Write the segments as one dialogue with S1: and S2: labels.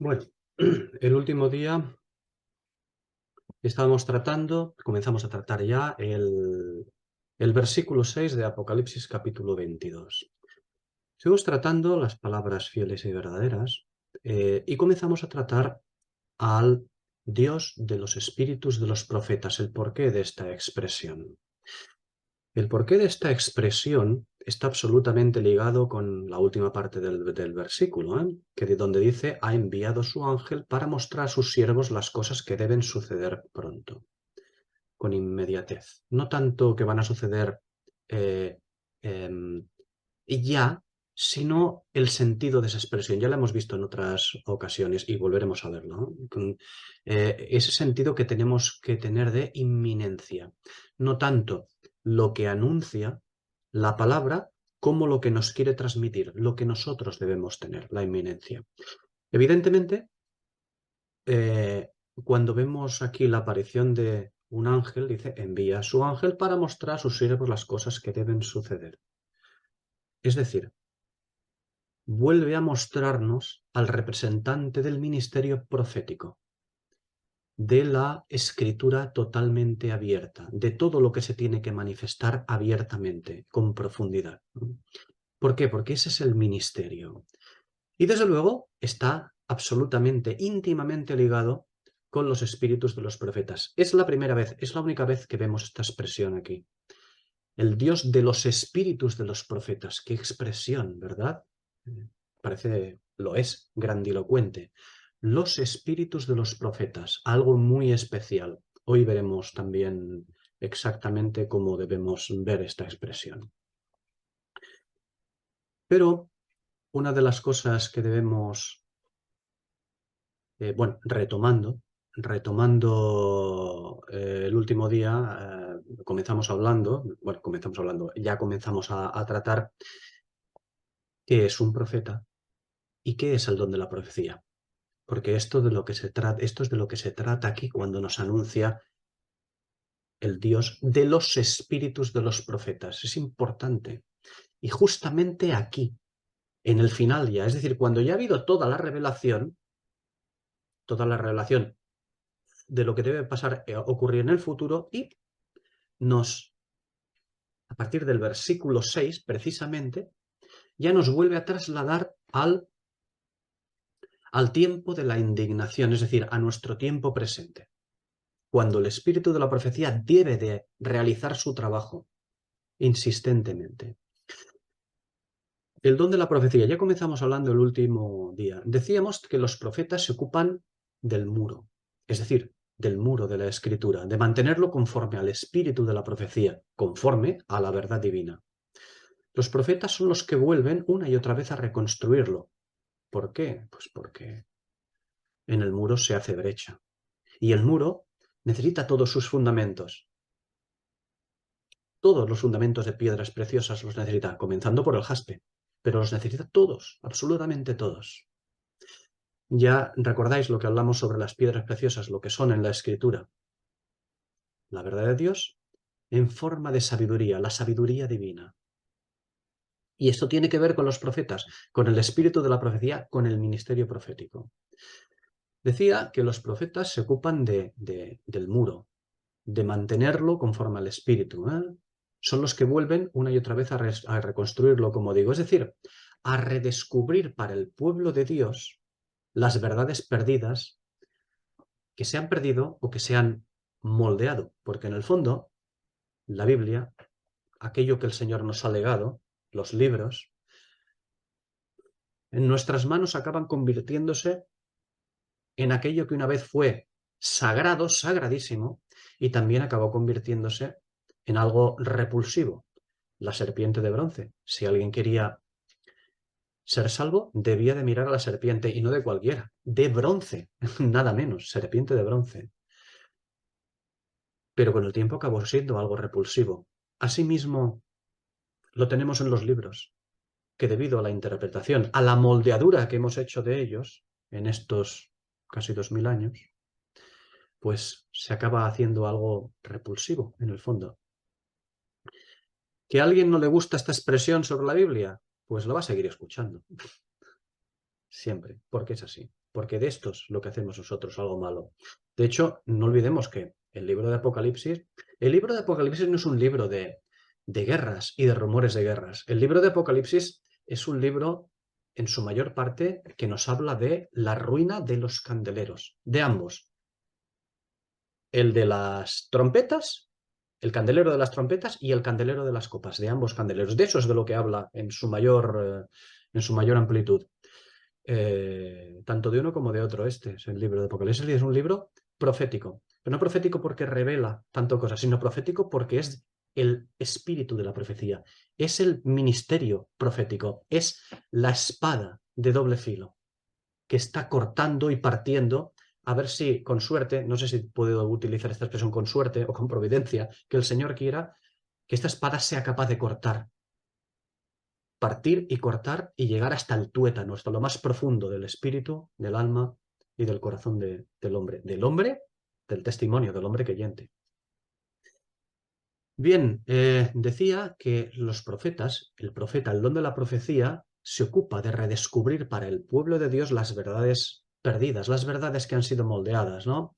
S1: Bueno, el último día comenzamos a tratar ya el versículo 6 de Apocalipsis capítulo 22. Seguimos tratando las palabras fieles y verdaderas y comenzamos a tratar al Dios de los espíritus de los profetas, el porqué de esta expresión. El porqué de esta expresión está absolutamente ligado con la última parte del versículo, donde dice, ha enviado su ángel para mostrar a sus siervos las cosas que deben suceder pronto, con inmediatez. No tanto que van a suceder eh, em, ya, sino el sentido de esa expresión. Ya la hemos visto en otras ocasiones y volveremos a verlo, ¿no? Ese sentido que tenemos que tener de inminencia. No tanto lo que anuncia la palabra como lo que nos quiere transmitir, lo que nosotros debemos tener, la inminencia. Evidentemente, eh, cuando vemos aquí la aparición de un ángel, dice, envía a su ángel para mostrar a sus siervos las cosas que deben suceder. Es decir, vuelve a mostrarnos al representante del ministerio profético, de la escritura totalmente abierta, de todo lo que se tiene que manifestar abiertamente, con profundidad. ¿Por qué? Porque ese es el ministerio. Y desde luego está absolutamente, íntimamente ligado con los espíritus de los profetas. Es la primera vez, es la única vez que vemos esta expresión aquí. El Dios de los espíritus de los profetas. Qué expresión, ¿verdad? Lo es, grandilocuente. Los espíritus de los profetas, algo muy especial. Hoy veremos también exactamente cómo debemos ver esta expresión. Pero una de las cosas que debemos, retomando el último día, ya comenzamos a tratar qué es un profeta y qué es el don de la profecía. Porque esto es de lo que se trata aquí cuando nos anuncia el Dios de los espíritus de los profetas. Es importante. Y justamente aquí, en el final ya, es decir, cuando ya ha habido toda la revelación de lo que debe pasar, ocurrir en el futuro, y a partir del versículo 6, precisamente, ya nos vuelve a trasladar al tiempo de la indignación, es decir, a nuestro tiempo presente, cuando el espíritu de la profecía debe de realizar su trabajo insistentemente. El don de la profecía. Ya comenzamos hablando el último día. Decíamos que los profetas se ocupan del muro, es decir, del muro de la escritura, de mantenerlo conforme al espíritu de la profecía, conforme a la verdad divina. Los profetas son los que vuelven una y otra vez a reconstruirlo. ¿Por qué? Pues porque en el muro se hace brecha. Y el muro necesita todos sus fundamentos. Todos los fundamentos de piedras preciosas los necesita, comenzando por el jaspe, pero los necesita todos, absolutamente todos. Ya recordáis lo que hablamos sobre las piedras preciosas, lo que son en la Escritura. La verdad de Dios en forma de sabiduría, la sabiduría divina. Y esto tiene que ver con los profetas, con el espíritu de la profecía, con el ministerio profético. Decía que los profetas se ocupan del muro, de mantenerlo conforme al espíritu. Son los que vuelven una y otra vez a reconstruirlo, como digo, es decir, a redescubrir para el pueblo de Dios las verdades perdidas que se han perdido o que se han moldeado, porque en el fondo la Biblia, aquello que el Señor nos ha legado, los libros, en nuestras manos acaban convirtiéndose en aquello que una vez fue sagrado, sagradísimo, y también acabó convirtiéndose en algo repulsivo. La serpiente de bronce. Si alguien quería ser salvo, debía de mirar a la serpiente, y no de cualquiera, de bronce, nada menos, serpiente de bronce. Pero con el tiempo acabó siendo algo repulsivo. Asimismo, lo tenemos en los libros, que debido a la interpretación, a la moldeadura que hemos hecho de ellos en estos casi 2000 años, pues se acaba haciendo algo repulsivo en el fondo. ¿Que a alguien no le gusta esta expresión sobre la Biblia? Pues lo va a seguir escuchando. Siempre, porque es así. porque de esto es lo que hacemos nosotros, algo malo. De hecho, no olvidemos que el libro de Apocalipsis no es un libro de guerras y de rumores de guerras. El libro de Apocalipsis es un libro, en su mayor parte, que nos habla de la ruina de los candeleros, de ambos. El de las trompetas, el candelero de las trompetas y el candelero de las copas, de ambos candeleros. De eso es de lo que habla en su mayor amplitud. Tanto de uno como de otro. Este es el libro de Apocalipsis, es un libro profético, pero no profético porque revela tanto cosas, sino profético porque es el espíritu de la profecía, es el ministerio profético, es la espada de doble filo que está cortando y partiendo, a ver si con suerte, no sé si puedo utilizar esta expresión con suerte o con providencia, que el Señor quiera que esta espada sea capaz de cortar, partir y cortar y llegar hasta el tuétano, hasta lo más profundo del espíritu, del alma y del corazón del hombre. Del hombre, del testimonio, del hombre creyente. Bien, decía que los profetas, el profeta, el don de la profecía, se ocupa de redescubrir para el pueblo de Dios las verdades perdidas, las verdades que han sido moldeadas, ¿no?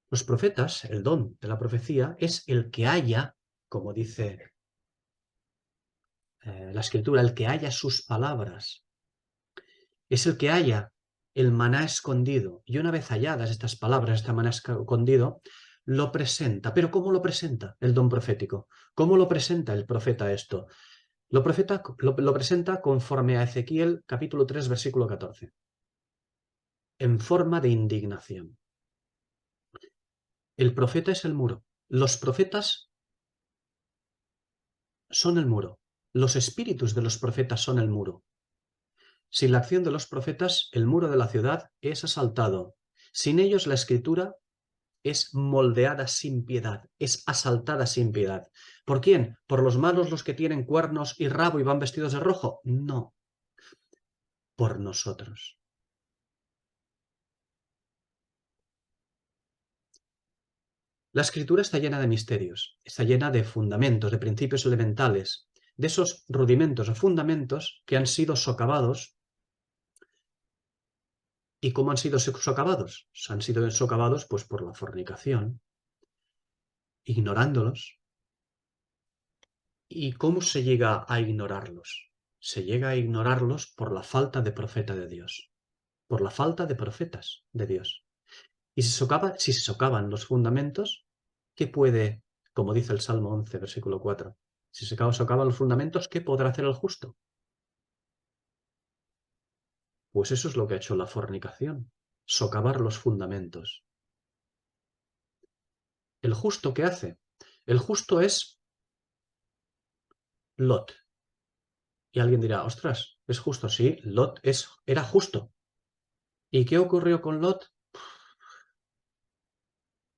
S1: Los profetas, el don de la profecía, es el que haya, como dice la Escritura, el que haya sus palabras, es el que haya el maná escondido. Y una vez halladas estas palabras, este maná escondido, lo presenta. ¿Pero cómo lo presenta el don profético? ¿Cómo lo presenta el profeta esto? Lo presenta conforme a Ezequiel capítulo 3, versículo 14, en forma de indignación. El profeta es el muro. Los profetas son el muro. Los espíritus de los profetas son el muro. Sin la acción de los profetas, el muro de la ciudad es asaltado. Sin ellos, la escritura es moldeada sin piedad, es asaltada sin piedad. ¿Por quién? ¿Por los malos, los que tienen cuernos y rabo y van vestidos de rojo? No, por nosotros. La escritura está llena de misterios, está llena de fundamentos, de principios elementales, de esos rudimentos o fundamentos que han sido socavados. ¿Y cómo han sido socavados? Han sido socavados pues por la fornicación, ignorándolos. ¿Y cómo se llega a ignorarlos? Se llega a ignorarlos por la falta de profeta de Dios, por la falta de profetas de Dios. Y si se socavan los fundamentos, ¿qué puede, como dice el Salmo 11, versículo 4, si se socavan los fundamentos, ¿qué podrá hacer el justo? Pues eso es lo que ha hecho la fornicación, socavar los fundamentos. ¿El justo qué hace? El justo es Lot. Y alguien dirá, ostras, ¿es justo? Sí, Lot era justo. ¿Y qué ocurrió con Lot?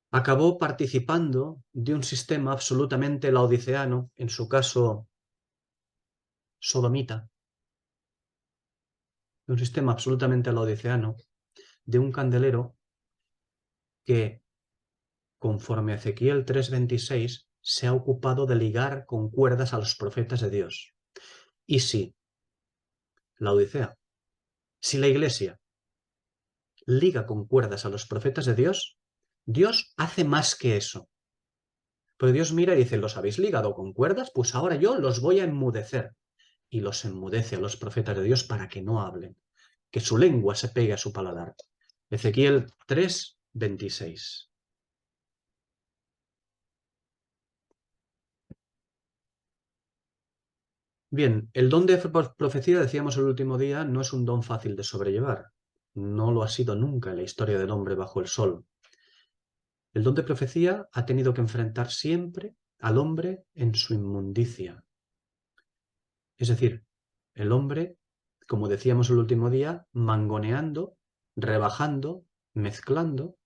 S1: Acabó participando de un sistema absolutamente laodiceano, en su caso sodomita, de un sistema absolutamente laodiceano, de un candelero que, conforme a Ezequiel 3:26, se ha ocupado de ligar con cuerdas a los profetas de Dios. Y si Laodicea, si la Iglesia liga con cuerdas a los profetas de Dios, Dios hace más que eso. Pero Dios mira y dice, ¿los habéis ligado con cuerdas? Pues ahora yo los voy a enmudecer. Y los enmudece a los profetas de Dios para que no hablen, que su lengua se pegue a su paladar. Ezequiel 3:26. Bien, el don de profecía, decíamos el último día, no es un don fácil de sobrellevar. No lo ha sido nunca en la historia del hombre bajo el sol. El don de profecía ha tenido que enfrentar siempre al hombre en su inmundicia. Es decir, el hombre, como decíamos el último día, mangoneando, rebajando, mezclando,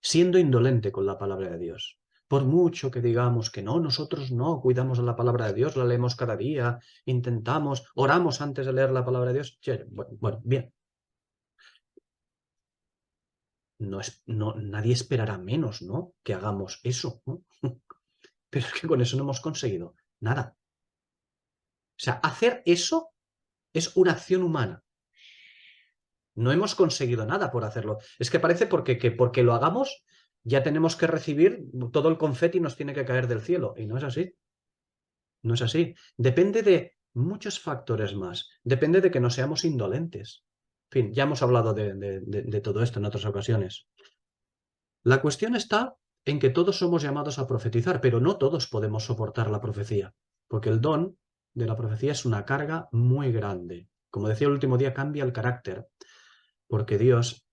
S1: siendo indolente con la palabra de Dios. Por mucho que digamos que no, nosotros no cuidamos de la palabra de Dios, la leemos cada día, intentamos, oramos antes de leer la palabra de Dios. Bueno, bien. Nadie esperará menos, ¿no? Que hagamos eso, ¿no? Pero es que con eso no hemos conseguido nada. O sea, hacer eso es una acción humana. No hemos conseguido nada por hacerlo. Es que parece que porque lo hagamos ya tenemos que recibir todo el confeti y nos tiene que caer del cielo. Y no es así. No es así. Depende de muchos factores más. Depende de que no seamos indolentes. En fin, ya hemos hablado de todo esto en otras ocasiones. La cuestión está en que todos somos llamados a profetizar, pero no todos podemos soportar la profecía, porque el don de la profecía es una carga muy grande. Como decía el último día, cambia el carácter, porque Dios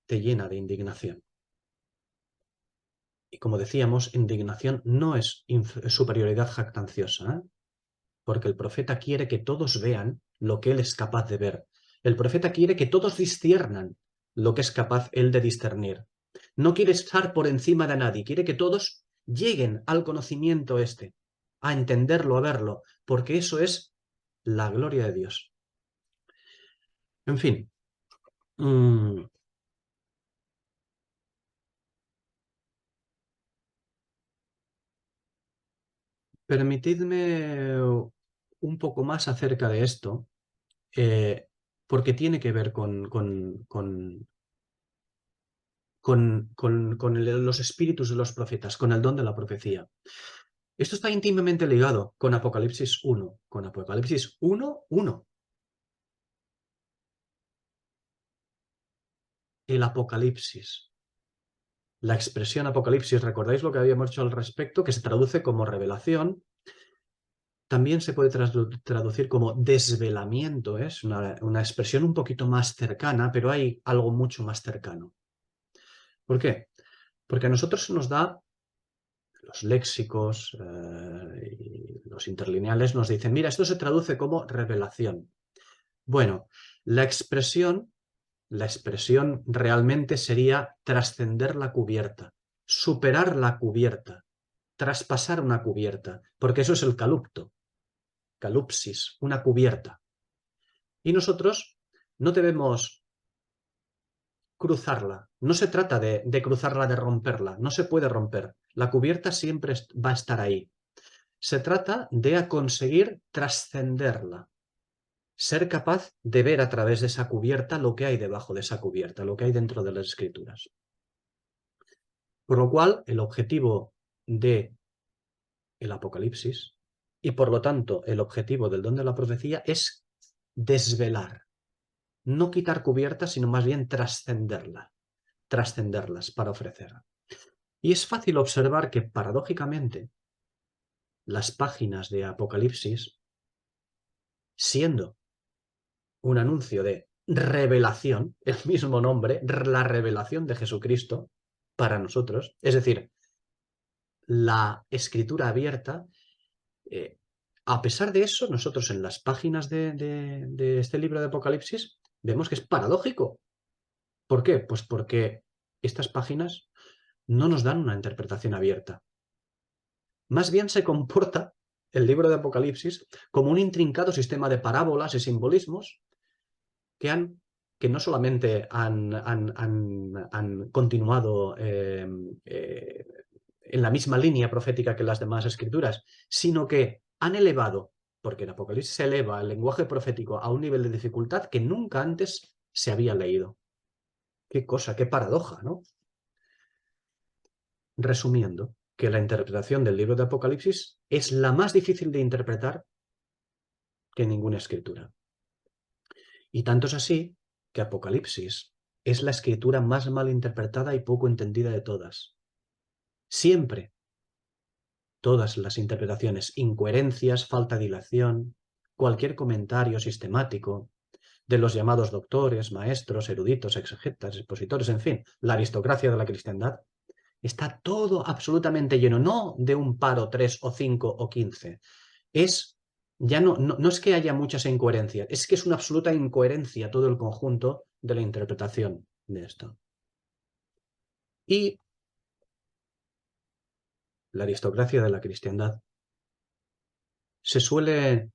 S1: te llena de indignación. Y como decíamos, indignación no es superioridad jactanciosa, ¿eh? Porque el profeta quiere que todos vean lo que él es capaz de ver. El profeta quiere que todos disciernan lo que es capaz él de discernir. No quiere estar por encima de nadie, quiere que todos lleguen al conocimiento este, a entenderlo, a verlo, porque eso es la gloria de Dios. En fin, permitidme un poco más acerca de esto, porque tiene que ver con los espíritus de los profetas, con el don de la profecía. Esto está íntimamente ligado con Apocalipsis 1, con Apocalipsis 1:1. El Apocalipsis. La expresión Apocalipsis, ¿recordáis lo que habíamos hecho al respecto? Que se traduce como revelación. También se puede traducir como desvelamiento, ¿eh? Es una expresión un poquito más cercana, pero hay algo mucho más cercano. ¿Por qué? Porque a nosotros se nos da los léxicos y los interlineales nos dicen, mira, esto se traduce como revelación. Bueno, la expresión realmente sería trascender la cubierta, superar la cubierta, traspasar una cubierta, porque eso es el calupto, calupsis, una cubierta. Y nosotros no debemos cruzarla, no se trata de cruzarla, de romperla, no se puede romper, la cubierta siempre va a estar ahí. Se trata de conseguir trascenderla, ser capaz de ver a través de esa cubierta lo que hay debajo de esa cubierta, lo que hay dentro de las escrituras. Por lo cual, el objetivo del Apocalipsis y por lo tanto el objetivo del don de la profecía es desvelar, no quitar cubiertas, sino más bien trascenderlas para ofrecer. Y es fácil observar que paradójicamente las páginas de Apocalipsis, siendo un anuncio de revelación, el mismo nombre, la revelación de Jesucristo para nosotros, es decir, la escritura abierta, a pesar de eso, nosotros en las páginas de este libro de Apocalipsis vemos que es paradójico. ¿Por qué? Pues porque estas páginas no nos dan una interpretación abierta. Más bien se comporta el libro de Apocalipsis como un intrincado sistema de parábolas y simbolismos que no solamente han continuado en la misma línea profética que las demás escrituras, sino que han elevado, porque el Apocalipsis se eleva el lenguaje profético a un nivel de dificultad que nunca antes se había leído. Qué cosa, qué paradoja, ¿no? Resumiendo, que la interpretación del libro de Apocalipsis es la más difícil de interpretar que ninguna escritura. Y tanto es así que Apocalipsis es la escritura más mal interpretada y poco entendida de todas. Siempre, todas las interpretaciones, incoherencias, falta de dilación, cualquier comentario sistemático de los llamados doctores, maestros, eruditos, exegetas, expositores, en fin, la aristocracia de la cristiandad, está todo absolutamente lleno, no de un par o 3 o 5 o 15. Ya no es que haya muchas incoherencias, es que es una absoluta incoherencia todo el conjunto de la interpretación de esto. Y la aristocracia de la cristiandad se suele,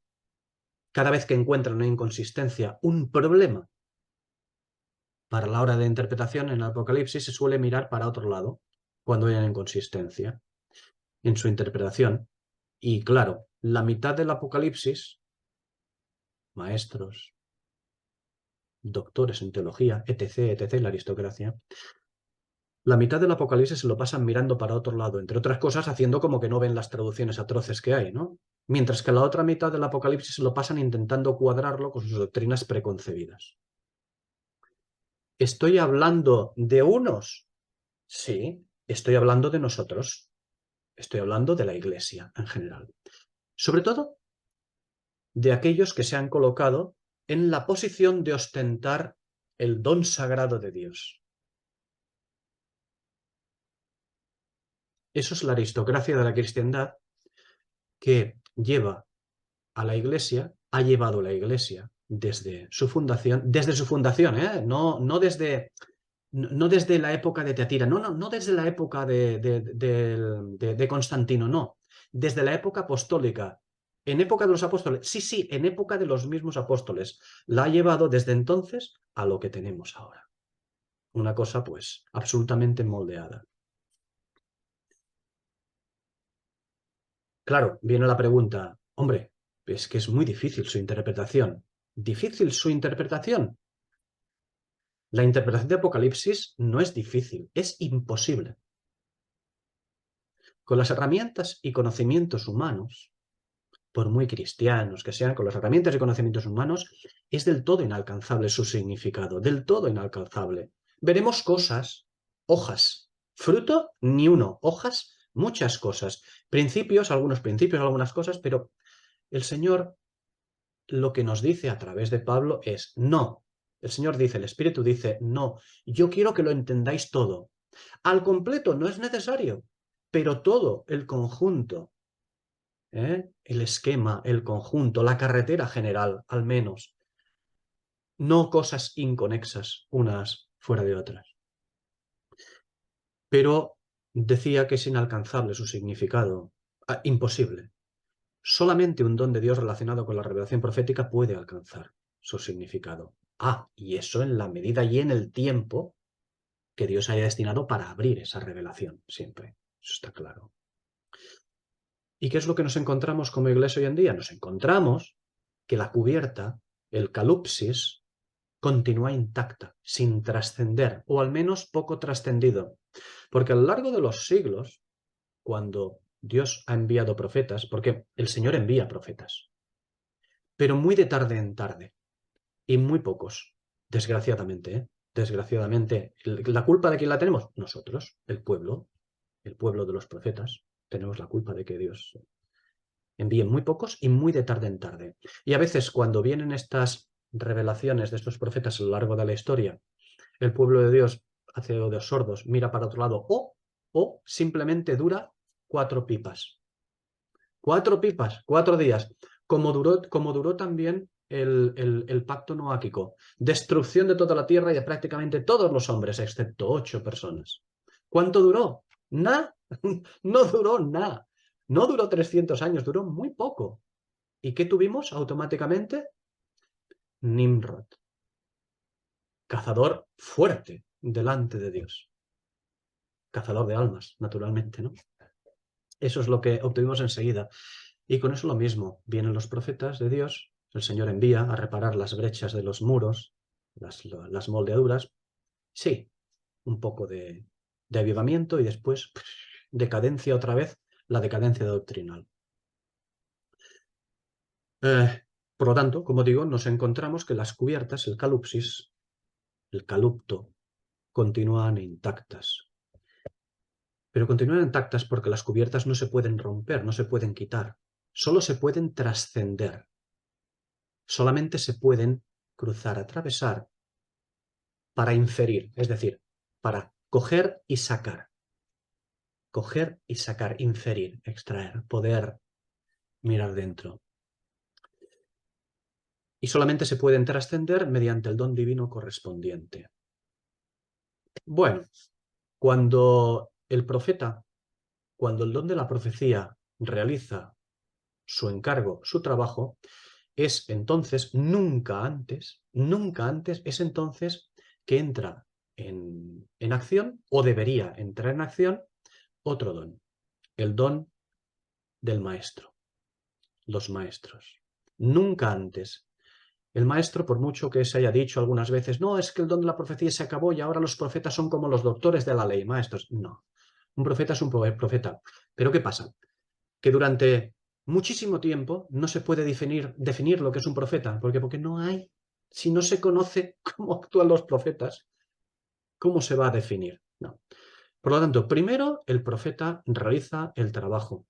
S1: cada vez que encuentra una inconsistencia, un problema para la hora de interpretación en el Apocalipsis, se suele mirar para otro lado cuando hay una inconsistencia en su interpretación. Y claro, la mitad del Apocalipsis, maestros, doctores en teología, etc., etc., la aristocracia, la mitad del Apocalipsis se lo pasan mirando para otro lado, entre otras cosas haciendo como que no ven las traducciones atroces que hay, ¿no? Mientras que la otra mitad del Apocalipsis se lo pasan intentando cuadrarlo con sus doctrinas preconcebidas. ¿Estoy hablando de unos? Sí, estoy hablando de nosotros. Estoy hablando de la Iglesia en general. Sobre todo de aquellos que se han colocado en la posición de ostentar el don sagrado de Dios. Eso es la aristocracia de la cristiandad que lleva a la Iglesia, ha llevado la Iglesia desde su fundación, ¿eh? No desde, no desde la época de Teatira, no desde la época de Constantino, no, desde la época apostólica, en época de los apóstoles, sí, en época de los mismos apóstoles, la ha llevado desde entonces a lo que tenemos ahora. Una cosa, pues, absolutamente moldeada. Claro, viene la pregunta, hombre, es que es muy difícil su interpretación. ¿Difícil su interpretación? La interpretación de Apocalipsis no es difícil, es imposible. Con las herramientas y conocimientos humanos, por muy cristianos que sean, con las herramientas y conocimientos humanos, es del todo inalcanzable su significado, del todo inalcanzable. Veremos cosas, hojas, fruto, ni uno, hojas, muchas cosas, principios, algunas cosas, pero el Señor lo que nos dice a través de Pablo es no. El Señor dice, el Espíritu dice, no, yo quiero que lo entendáis todo. Al completo no es necesario, pero todo el conjunto, el esquema, el conjunto, la carretera general, al menos, no cosas inconexas unas fuera de otras. Pero decía que es inalcanzable su significado, imposible. Solamente un don de Dios relacionado con la revelación profética puede alcanzar su significado. Y eso en la medida y en el tiempo que Dios haya destinado para abrir esa revelación, siempre. Eso está claro. ¿Y qué es lo que nos encontramos como iglesia hoy en día? Nos encontramos que la cubierta, el calupsis, continúa intacta, sin trascender, o al menos poco trascendido. Porque a lo largo de los siglos, cuando Dios ha enviado profetas, porque el Señor envía profetas, pero muy de tarde en tarde, y muy pocos, desgraciadamente, ¿eh? Desgraciadamente. ¿La culpa de quién la tenemos? Nosotros, el pueblo de los profetas. Tenemos la culpa de que Dios envíe muy pocos y muy de tarde en tarde. Y a veces cuando vienen estas revelaciones de estos profetas a lo largo de la historia, el pueblo de Dios hace oídos sordos, mira para otro lado, o simplemente dura 4 pipas. 4 pipas, 4 días, como duró también el pacto noáquico. Destrucción de toda la tierra y de prácticamente todos los hombres, excepto 8 personas. ¿Cuánto duró? Nada. No duró nada. No duró 300 años, duró muy poco. ¿Y qué tuvimos automáticamente? Nimrod. Cazador fuerte delante de Dios. Cazador de almas, naturalmente, ¿no? Eso es lo que obtuvimos enseguida. Y con eso lo mismo. Vienen los profetas de Dios, el Señor envía a reparar las brechas de los muros, las moldeaduras. Sí, un poco de avivamiento y después decadencia otra vez, la decadencia doctrinal. Por lo tanto, como digo, nos encontramos que las cubiertas, el calupsis, el calupto, continúan intactas. Pero continúan intactas porque las cubiertas no se pueden romper, no se pueden quitar, solo se pueden trascender. Solamente se pueden cruzar, atravesar para inferir, es decir, para coger y sacar. Coger y sacar, inferir, extraer, poder mirar dentro. Y solamente se pueden trascender mediante el don divino correspondiente. Bueno, cuando el profeta, cuando el don de la profecía realiza su encargo, su trabajo, es entonces, nunca antes, es entonces que entra en acción, o debería entrar en acción, otro don, el don del maestro, los maestros. Nunca antes El maestro, por mucho que se haya dicho algunas veces, no, es que el don de la profecía se acabó y ahora los profetas son como los doctores de la ley, maestros. No, un profeta es un profeta. Pero ¿qué pasa? Que durante muchísimo tiempo no se puede definir lo que es un profeta. ¿Por qué? Porque no hay, si no se conoce cómo actúan los profetas, ¿cómo se va a definir? No. Por lo tanto, primero el profeta realiza el trabajo,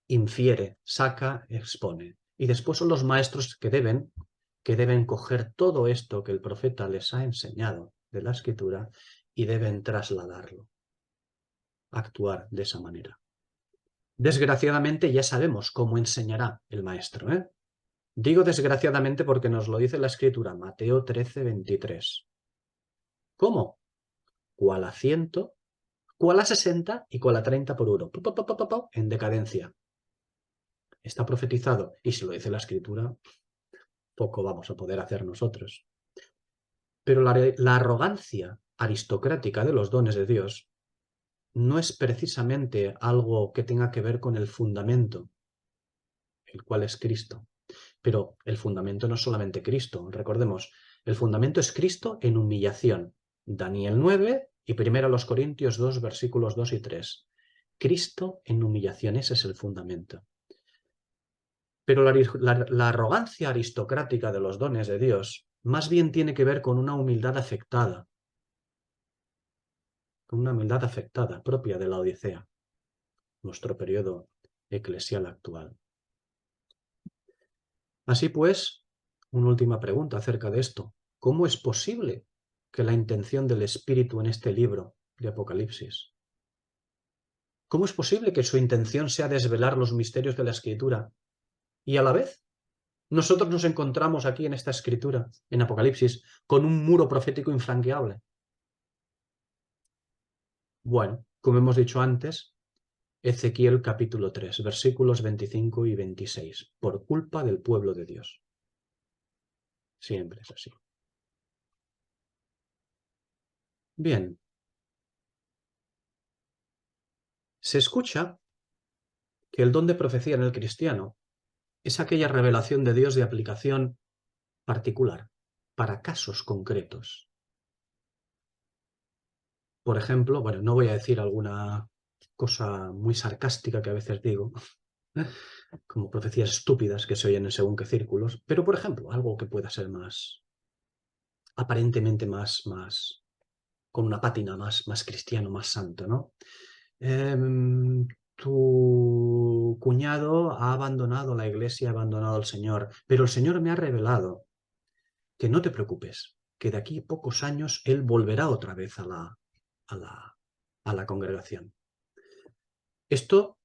S1: infiere, saca, expone. Y después son los maestros que deben coger todo esto que el profeta les ha enseñado de la escritura y deben trasladarlo, actuar de esa manera. Desgraciadamente ya sabemos cómo enseñará el maestro, ¿eh? Digo desgraciadamente porque nos lo dice la escritura, Mateo 13:23. ¿Cómo? ¿Cuál a 100? ¿Cuál a 60? Y cuál a 30 por uno. En decadencia. Está profetizado. Y si lo dice la escritura, poco vamos a poder hacer nosotros. Pero la arrogancia aristocrática de los dones de Dios no es precisamente algo que tenga que ver con el fundamento, el cual es Cristo. Pero el fundamento no es solamente Cristo. Recordemos, el fundamento es Cristo en humillación. Daniel 9 y 1 Corintios 2, versículos 2 y 3. Cristo en humillación, ese es el fundamento. Pero la arrogancia aristocrática de los dones de Dios más bien tiene que ver con una humildad afectada, propia de la Odisea, nuestro periodo eclesial actual. Así pues, una última pregunta acerca de esto. ¿Cómo es posible que la intención del Espíritu en este libro de Apocalipsis, cómo es posible que su intención sea desvelar los misterios de la Escritura y a la vez nosotros nos encontramos aquí en esta Escritura, en Apocalipsis, con un muro profético infranqueable? Bueno, como hemos dicho antes, Ezequiel capítulo 3, versículos 25 y 26, por culpa del pueblo de Dios. Siempre es así. Bien, se escucha que el don de profecía en el cristiano es aquella revelación de Dios de aplicación particular, para casos concretos. Por ejemplo, bueno, no voy a decir alguna cosa muy sarcástica que a veces digo, como profecías estúpidas que se oyen en según qué círculos, pero por ejemplo, algo que pueda ser aparentemente con una pátina más cristiano, más santo, ¿no? Tu cuñado ha abandonado la iglesia, ha abandonado al Señor, pero el Señor me ha revelado que no te preocupes, que de aquí a pocos años Él volverá otra vez a la congregación. Esto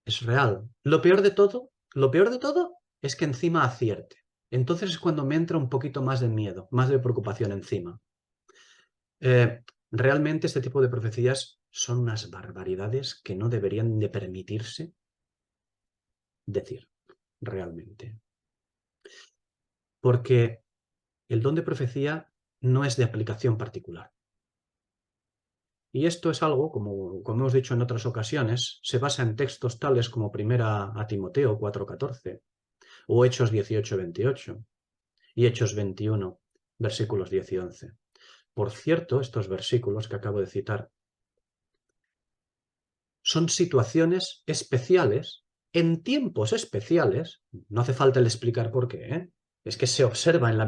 S1: es real. Lo peor de todo es que encima acierte. Entonces es cuando me entra un poquito más de miedo, más de preocupación encima. Realmente este tipo de profecías son unas barbaridades que no deberían de permitirse decir, realmente. Porque el don de profecía no es de aplicación particular. Y esto es algo, como hemos dicho en otras ocasiones, se basa en textos tales como 1 Timoteo 4:14 o Hechos 18:28 y Hechos 21, versículos 10 y 11. Por cierto, estos versículos que acabo de citar son situaciones especiales, en tiempos especiales, no hace falta el explicar por qué, ¿eh? Es que se observa en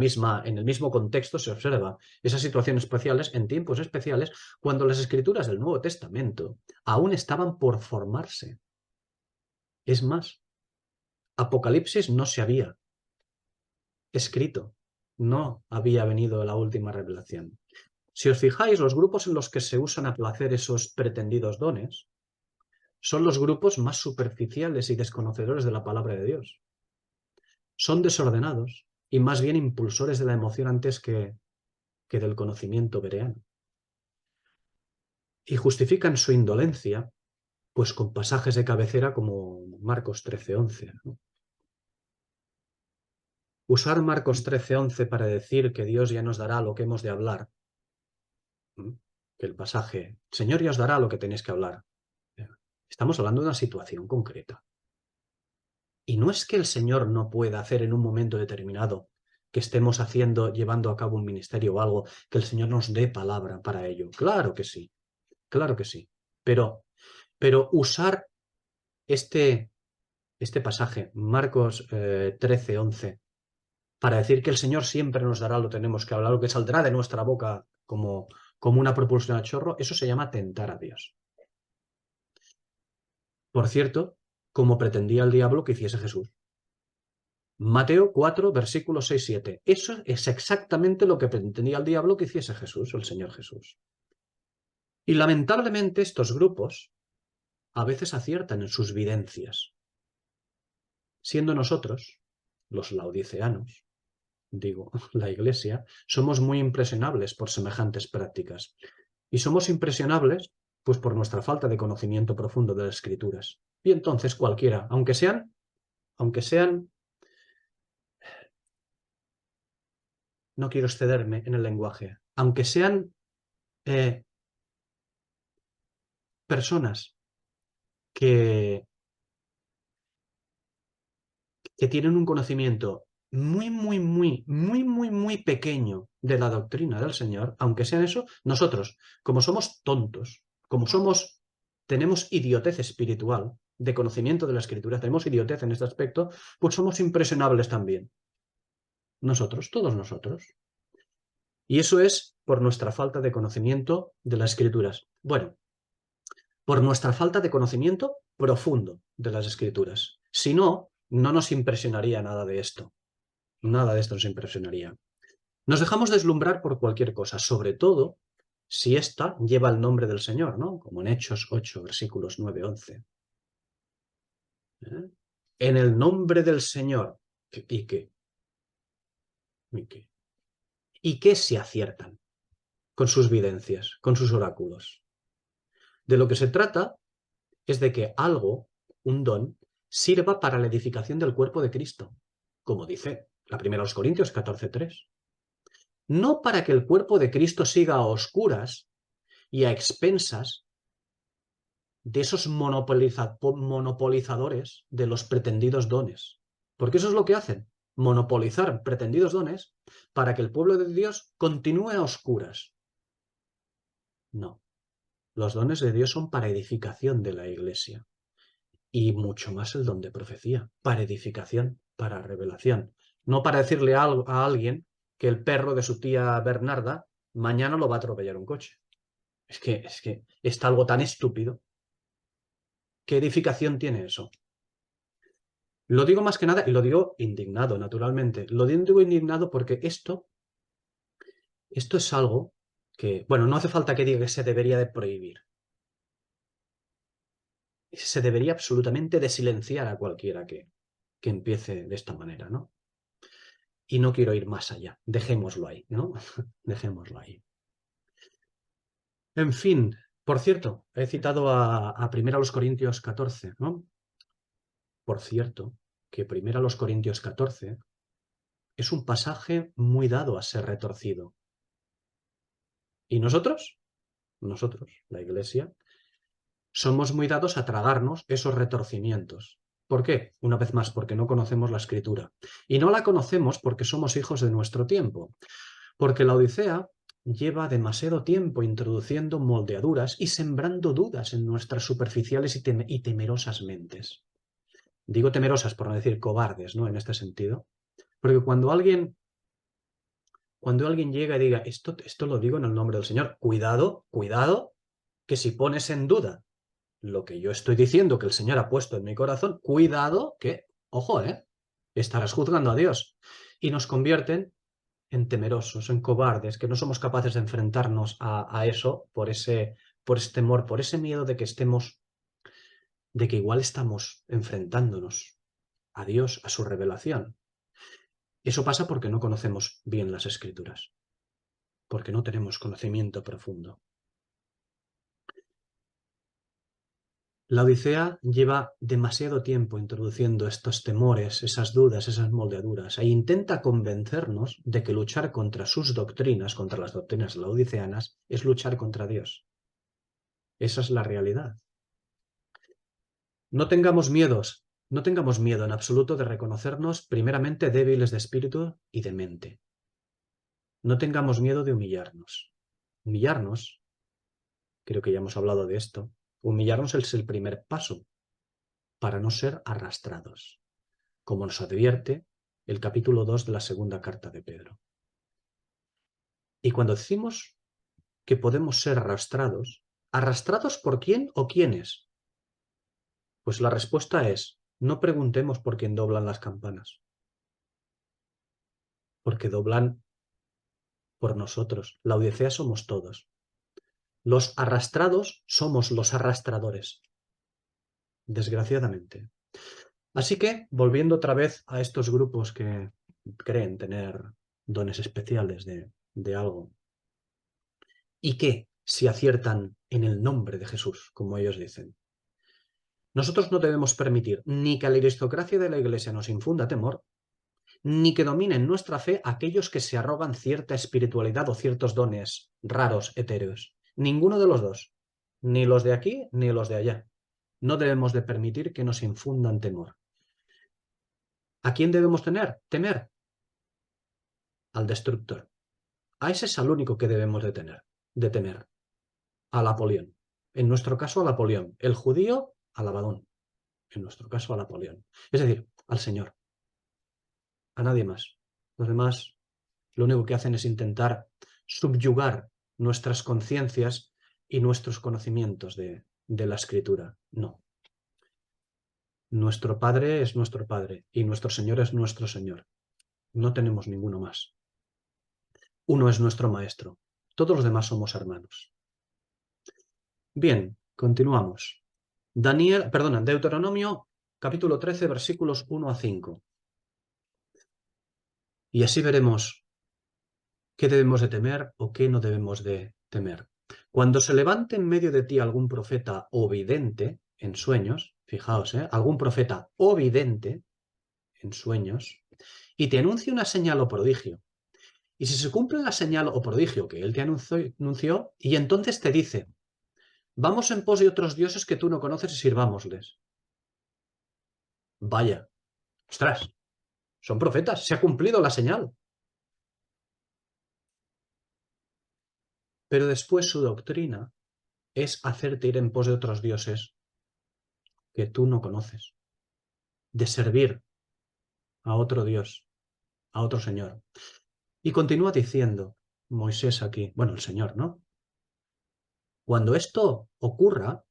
S1: el mismo contexto, se observa esas situaciones especiales en tiempos especiales cuando las escrituras del Nuevo Testamento aún estaban por formarse. Es más, Apocalipsis no se había escrito, no había venido la última revelación. Si os fijáis, los grupos en los que se usan a placer esos pretendidos dones son los grupos más superficiales y desconocedores de la palabra de Dios. Son desordenados y más bien impulsores de la emoción antes que del conocimiento bereano. Y justifican su indolencia pues con pasajes de cabecera como Marcos 13:11, ¿no? Usar Marcos 13:11 para decir que Dios ya nos dará lo que hemos de hablar, ¿no? Que el pasaje, Señor ya os dará lo que tenéis que hablar. Estamos hablando de una situación concreta. Y no es que el Señor no pueda hacer en un momento determinado que estemos llevando a cabo un ministerio o algo, que el Señor nos dé palabra para ello. Claro que sí, claro que sí. Pero usar este pasaje, Marcos 13, 11, para decir que el Señor siempre nos dará, lo tenemos que hablar, lo que saldrá de nuestra boca como una propulsión a chorro, eso se llama tentar a Dios. Por cierto, como pretendía el diablo que hiciese Jesús. Mateo 4, versículos 6, 7. Eso es exactamente lo que pretendía el diablo que hiciese Jesús, el Señor Jesús. Y lamentablemente estos grupos a veces aciertan en sus videncias, siendo nosotros, los laodiceanos, digo, la Iglesia, somos muy impresionables por semejantes prácticas. Y somos impresionables pues por nuestra falta de conocimiento profundo de las Escrituras. Y entonces cualquiera, aunque sean, no quiero excederme en el lenguaje, aunque sean eh, personas que, que tienen un conocimiento muy pequeño de la doctrina del Señor, aunque sean eso, nosotros, como somos tontos, tenemos idiotez espiritual de conocimiento de la Escritura, tenemos idiotez en este aspecto, pues somos impresionables también. Nosotros, todos nosotros. Y eso es por nuestra falta de conocimiento de las Escrituras. Bueno, por nuestra falta de conocimiento profundo de las Escrituras. Si no, no nos impresionaría nada de esto. Nada de esto nos impresionaría. Nos dejamos deslumbrar por cualquier cosa, sobre todo si ésta lleva el nombre del Señor, ¿no? Como en Hechos 8, versículos 9, 11. ¿Eh? En el nombre del Señor. ¿Y qué? ¿Y qué? ¿Y qué se aciertan con sus videncias, con sus oráculos? De lo que se trata es de que algo, un don, sirva para la edificación del cuerpo de Cristo, como dice la primera de los Corintios 14:3. No para que el cuerpo de Cristo siga a oscuras y a expensas de esos monopolizadores de los pretendidos dones. Porque eso es lo que hacen, monopolizar pretendidos dones para que el pueblo de Dios continúe a oscuras. No, los dones de Dios son para edificación de la Iglesia. Y mucho más el don de profecía, para edificación, para revelación. No para decirle a alguien que el perro de su tía Bernarda mañana lo va a atropellar un coche. Es que está algo tan estúpido. ¿Qué edificación tiene eso? Lo digo más que nada, y lo digo indignado, naturalmente. Lo digo indignado porque esto es algo que, bueno, no hace falta que diga que se debería de prohibir. Se debería absolutamente de silenciar a cualquiera que empiece de esta manera, ¿no? Y no quiero ir más allá. Dejémoslo ahí, ¿no? Dejémoslo ahí. En fin, por cierto, he citado a 1 Corintios 14, ¿no? Por cierto, que 1 Corintios 14 es un pasaje muy dado a ser retorcido. ¿Y nosotros? Nosotros, la Iglesia, somos muy dados a tragarnos esos retorcimientos. ¿Por qué? Una vez más, porque no conocemos la Escritura. Y no la conocemos porque somos hijos de nuestro tiempo. Porque la Odisea lleva demasiado tiempo introduciendo moldeaduras y sembrando dudas en nuestras superficiales y temerosas mentes. Digo temerosas por no decir cobardes, ¿no? En este sentido. Porque cuando alguien llega y diga, esto lo digo en el nombre del Señor, cuidado, que si pones en duda lo que yo estoy diciendo que el Señor ha puesto en mi corazón, cuidado que, ojo, estarás juzgando a Dios. Y nos convierten en temerosos, en cobardes, que no somos capaces de enfrentarnos a eso por ese temor, por ese miedo de que igual estamos enfrentándonos a Dios, a su revelación. Eso pasa porque no conocemos bien las Escrituras, porque no tenemos conocimiento profundo. La Odisea lleva demasiado tiempo introduciendo estos temores, esas dudas, esas moldeaduras, e intenta convencernos de que luchar contra sus doctrinas, contra las doctrinas laodiceanas, es luchar contra Dios. Esa es la realidad. No tengamos miedos No tengamos miedo en absoluto de reconocernos primeramente débiles de espíritu y de mente. No tengamos miedo de humillarnos. Humillarnos, creo que ya hemos hablado de esto, humillarnos es el primer paso para no ser arrastrados, como nos advierte el capítulo 2 de la segunda carta de Pedro. Y cuando decimos que podemos ser arrastrados, ¿arrastrados por quién o quiénes? Pues la respuesta es, no preguntemos por quién doblan las campanas, porque doblan por nosotros. La Odisea somos todos. Los arrastrados somos los arrastradores, desgraciadamente. Así que, volviendo otra vez a estos grupos que creen tener dones especiales de algo, y que, si aciertan en el nombre de Jesús, como ellos dicen, nosotros no debemos permitir ni que la aristocracia de la Iglesia nos infunda temor, ni que dominen nuestra fe aquellos que se arrogan cierta espiritualidad o ciertos dones raros, etéreos. Ninguno de los dos, ni los de aquí ni los de allá. No debemos de permitir que nos infundan temor. ¿A quién debemos temer? Al destructor. A ese es al único que debemos de temer. Al Apolión. En nuestro caso, al Apolión. El judío, al Abadón. En nuestro caso, al Apolión. Es decir, al Señor. A nadie más. Los demás lo único que hacen es intentar subyugar nuestras conciencias y nuestros conocimientos de la Escritura. No. Nuestro Padre es nuestro Padre y nuestro Señor es nuestro Señor. No tenemos ninguno más. Uno es nuestro Maestro. Todos los demás somos hermanos. Bien, continuamos. Deuteronomio capítulo 13, versículos 1 a 5. Y así veremos qué debemos de temer o qué no debemos de temer. Cuando se levante en medio de ti algún profeta o vidente en sueños, fijaos, algún profeta o vidente en sueños, y te anuncie una señal o prodigio, y si se cumple la señal o prodigio que él te anunció, y entonces te dice, vamos en pos de otros dioses que tú no conoces y sirvámosles. Vaya, ostras, son profetas, se ha cumplido la señal. Pero después su doctrina es hacerte ir en pos de otros dioses que tú no conoces, de servir a otro Dios, a otro Señor. Y continúa diciendo Moisés aquí, bueno, el Señor, ¿no? Cuando esto ocurra,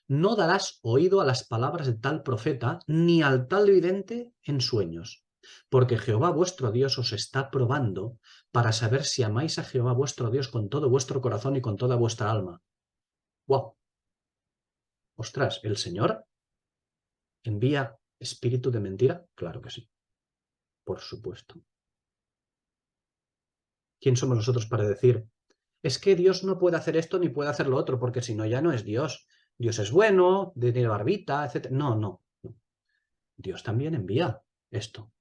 S1: no darás oído a las palabras de tal profeta ni al tal vidente en sueños, porque Jehová vuestro Dios os está probando para saber si amáis a Jehová vuestro Dios con todo vuestro corazón y con toda vuestra alma. ¡Wow! Ostras, ¿el Señor envía espíritu de mentira? Claro que sí, por supuesto. ¿Quién somos nosotros para decir, es que Dios no puede hacer esto ni puede hacer lo otro, porque si no ya no es Dios? Dios es bueno, tiene barbita, etc. No, no, no. Dios también envía esto.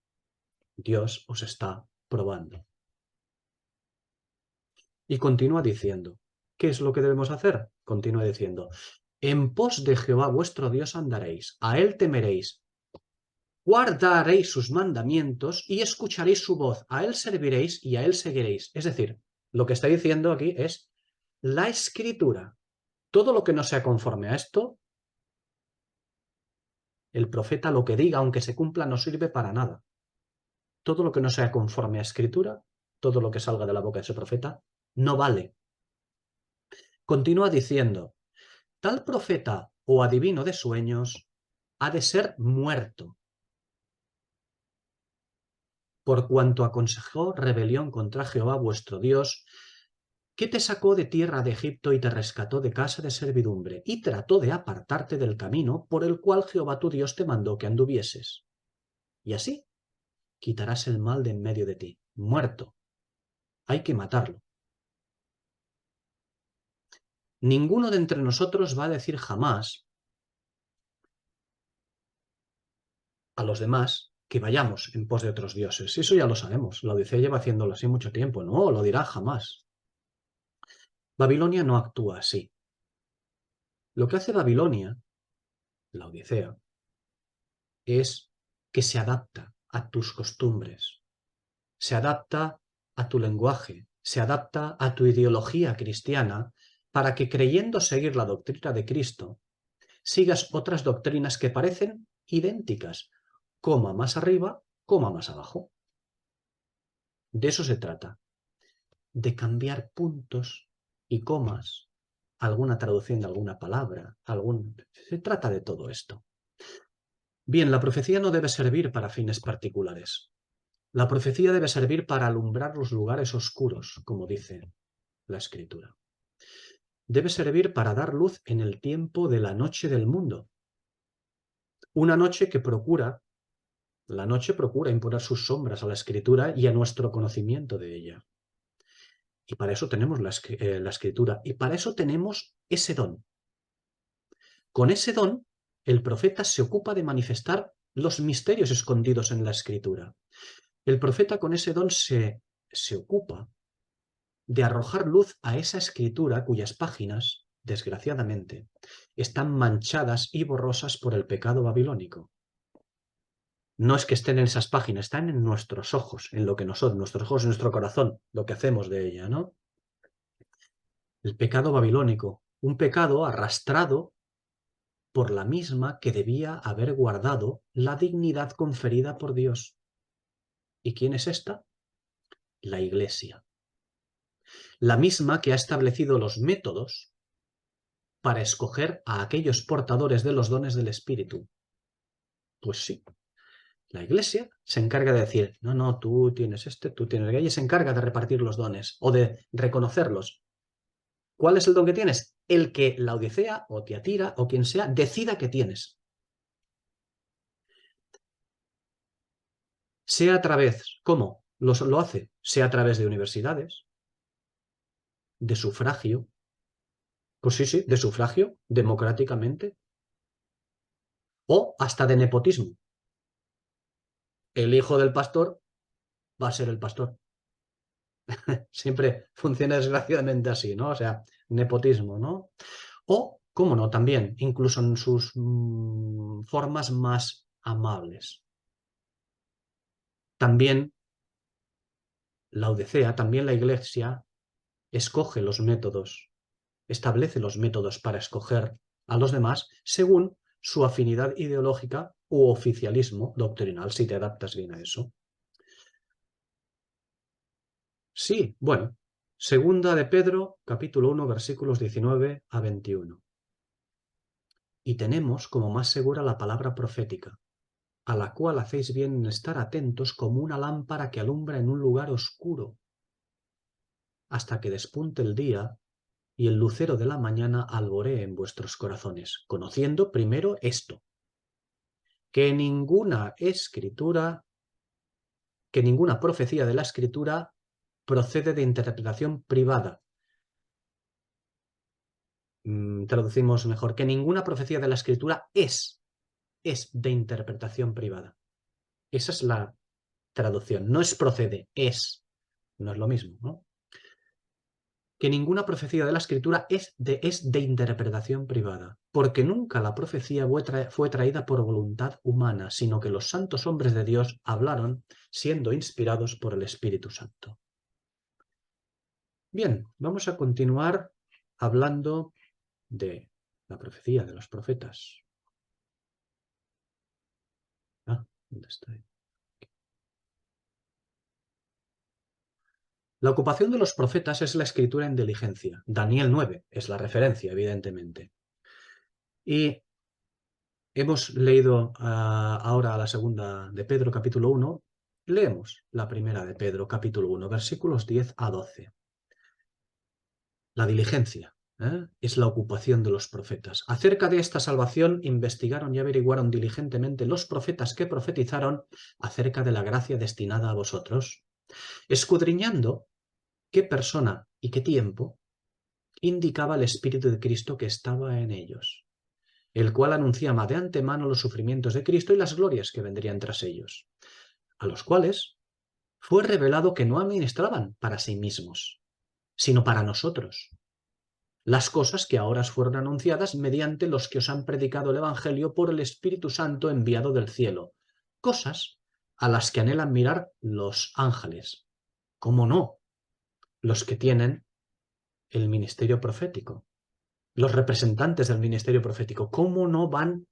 S1: Dios os está probando. Y continúa diciendo, ¿qué es lo que debemos hacer? Continúa diciendo, en pos de Jehová vuestro Dios andaréis, a él temeréis, guardaréis sus mandamientos y escucharéis su voz, a él serviréis y a él seguiréis. Es decir, lo que está diciendo aquí es la Escritura. Todo lo que no sea conforme a esto, el profeta lo que diga, aunque se cumpla, no sirve para nada. Todo lo que no sea conforme a Escritura, todo lo que salga de la boca de ese profeta, no vale. Continúa diciendo, tal profeta o adivino de sueños ha de ser muerto, por cuanto aconsejó rebelión contra Jehová vuestro Dios, que te sacó de tierra de Egipto y te rescató de casa de servidumbre, y trató de apartarte del camino por el cual Jehová tu Dios te mandó que anduvieses. Y así quitarás el mal de en medio de ti. Muerto. Hay que matarlo. Ninguno de entre nosotros va a decir jamás a los demás que vayamos en pos de otros dioses. Eso ya lo sabemos. La Odisea lleva haciéndolo así mucho tiempo. No, lo dirá jamás. Babilonia no actúa así. Lo que hace Babilonia, la Odisea, es que se adapta a tus costumbres, se adapta a tu lenguaje, se adapta a tu ideología cristiana para que, creyendo seguir la doctrina de Cristo, sigas otras doctrinas que parecen idénticas, coma más arriba, coma más abajo. De eso se trata, de cambiar puntos y comas, alguna traducción de alguna palabra, se trata de todo esto. Bien, la profecía no debe servir para fines particulares. La profecía debe servir para alumbrar los lugares oscuros, como dice la Escritura. Debe servir para dar luz en el tiempo de la noche del mundo. Una noche que la noche procura imponer sus sombras a la Escritura y a nuestro conocimiento de ella. Y para eso tenemos la Escritura, y para eso tenemos ese don. Con ese don, el profeta se ocupa de manifestar los misterios escondidos en la Escritura. El profeta con ese don se ocupa de arrojar luz a esa Escritura cuyas páginas, desgraciadamente, están manchadas y borrosas por el pecado babilónico. No es que estén en esas páginas, están en nuestros ojos, en lo que nosotros, nuestros ojos, en nuestro corazón, lo que hacemos de ella, ¿no? El pecado babilónico, un pecado arrastrado por la misma que debía haber guardado la dignidad conferida por Dios. ¿Y quién es esta? La Iglesia. La misma que ha establecido los métodos para escoger a aquellos portadores de los dones del Espíritu. Pues sí, la Iglesia se encarga de decir, no, no, tú tienes tú tienes aquello, y se encarga de repartir los dones o de reconocerlos. ¿Cuál es el don que tienes? El que la Odisea o Tiatira o quien sea decida que tienes. Sea a través, ¿cómo lo hace? Sea a través de universidades, de sufragio, pues sí, de sufragio, democráticamente, o hasta de nepotismo. El hijo del pastor va a ser el pastor. Siempre funciona desgraciadamente así, ¿no? O sea, nepotismo, ¿no? O, cómo no, también, incluso en sus formas más amables. También la Odisea, también la Iglesia escoge los métodos, establece los métodos para escoger a los demás según su afinidad ideológica u oficialismo doctrinal, si te adaptas bien a eso. Sí, bueno, segunda de Pedro, capítulo 1, versículos 19 a 21. Y tenemos como más segura la palabra profética, a la cual hacéis bien en estar atentos como una lámpara que alumbra en un lugar oscuro, hasta que despunte el día y el lucero de la mañana alboree en vuestros corazones, conociendo primero esto, que ninguna profecía de la Escritura procede de interpretación privada. Traducimos mejor, que ninguna profecía de la Escritura es de interpretación privada. Esa es la traducción. No es procede, es. No es lo mismo, ¿no? Que ninguna profecía de la Escritura es de interpretación privada, porque nunca la profecía fue traída por voluntad humana, sino que los santos hombres de Dios hablaron siendo inspirados por el Espíritu Santo. Bien, vamos a continuar hablando de la profecía de los profetas. ¿Dónde estoy? La ocupación de los profetas es la escritura en diligencia. Daniel 9 es la referencia, evidentemente. Y hemos leído ahora la segunda de Pedro, capítulo 1. Leemos la primera de Pedro, capítulo 1, versículos 10 a 12. La diligencia es la ocupación de los profetas. Acerca de esta salvación investigaron y averiguaron diligentemente los profetas que profetizaron acerca de la gracia destinada a vosotros, escudriñando qué persona y qué tiempo indicaba el Espíritu de Cristo que estaba en ellos, el cual anunciaba de antemano los sufrimientos de Cristo y las glorias que vendrían tras ellos, a los cuales fue revelado que no administraban para sí mismos, sino para nosotros, las cosas que ahora os fueron anunciadas mediante los que os han predicado el Evangelio por el Espíritu Santo enviado del cielo, cosas a las que anhelan mirar los ángeles. ¿Cómo no? Los que tienen el ministerio profético, los representantes del ministerio profético, ¿cómo no van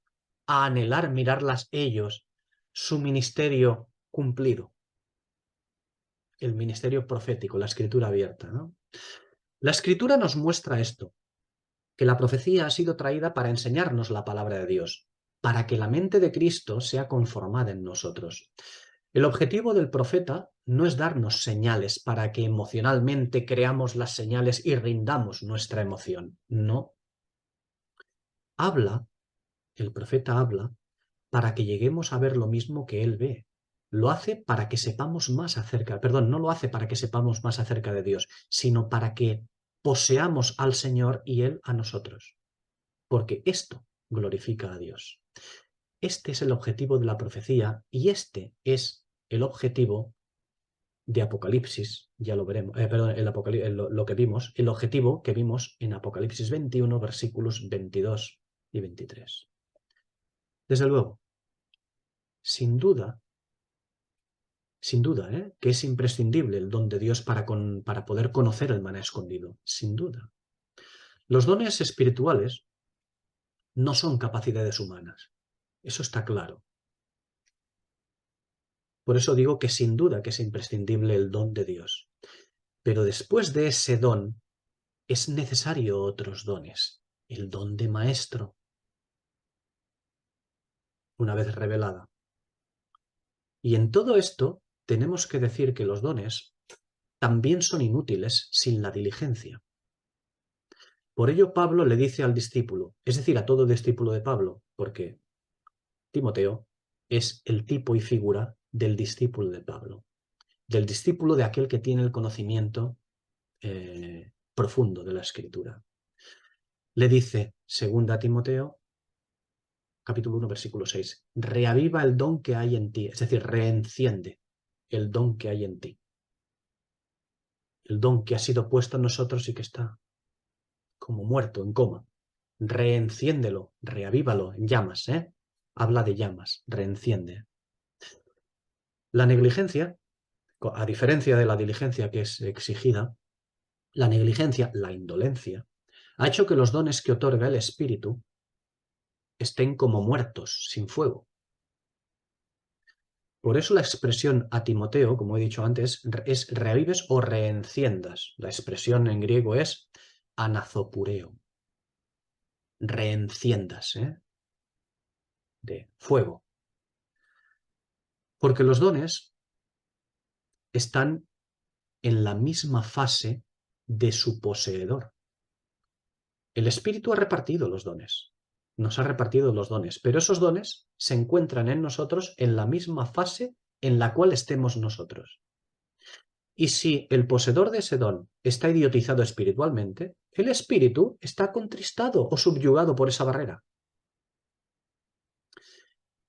S1: a anhelar mirarlas ellos, su ministerio cumplido? El ministerio profético, la escritura abierta, ¿no? La escritura nos muestra esto, que la profecía ha sido traída para enseñarnos la palabra de Dios, para que la mente de Cristo sea conformada en nosotros. El objetivo del profeta no es darnos señales para que emocionalmente creamos las señales y rindamos nuestra emoción. No. El profeta habla para que lleguemos a ver lo mismo que él ve. Lo hace para que sepamos más acerca, perdón, no lo hace para que sepamos más acerca de Dios, sino para que poseamos al Señor y Él a nosotros. Porque esto glorifica a Dios. Este es el objetivo de la profecía y este es el objetivo de Apocalipsis, ya lo veremos, perdón, lo que vimos, el objetivo que vimos en Apocalipsis 21, versículos 22 y 23. Desde luego, sin duda, que es imprescindible el don de Dios para poder conocer el maná escondido, sin duda. Los dones espirituales no son capacidades humanas, eso está claro. Por eso digo que sin duda que es imprescindible el don de Dios. Pero después de ese don, es necesario otros dones. El don de maestro, una vez revelada. Y en todo esto tenemos que decir que los dones también son inútiles sin la diligencia. Por ello Pablo le dice al discípulo, es decir, a todo discípulo de Pablo, porque Timoteo es el tipo y figura del discípulo de Pablo, del discípulo de aquel que tiene el conocimiento profundo de la Escritura. Le dice, segunda Timoteo, capítulo 1, versículo 6, reaviva el don que hay en ti, es decir, reenciende el don que hay en ti. El don que ha sido puesto en nosotros y que está como muerto, en coma. Reenciéndelo, reavívalo en llamas, ¿eh? Habla de llamas, reenciende. La negligencia, a diferencia de la diligencia que es exigida, la negligencia, la indolencia, ha hecho que los dones que otorga el Espíritu estén como muertos, sin fuego. Por eso la expresión a Timoteo, como he dicho antes, es reavives o reenciendas. La expresión en griego es anazopureo. Reenciendas, de fuego. Porque los dones están en la misma fase de su poseedor. El Espíritu ha repartido los dones, nos ha repartido los dones, pero esos dones se encuentran en nosotros en la misma fase en la cual estemos nosotros. Y si el poseedor de ese don está idiotizado espiritualmente, el espíritu está contristado o subyugado por esa barrera.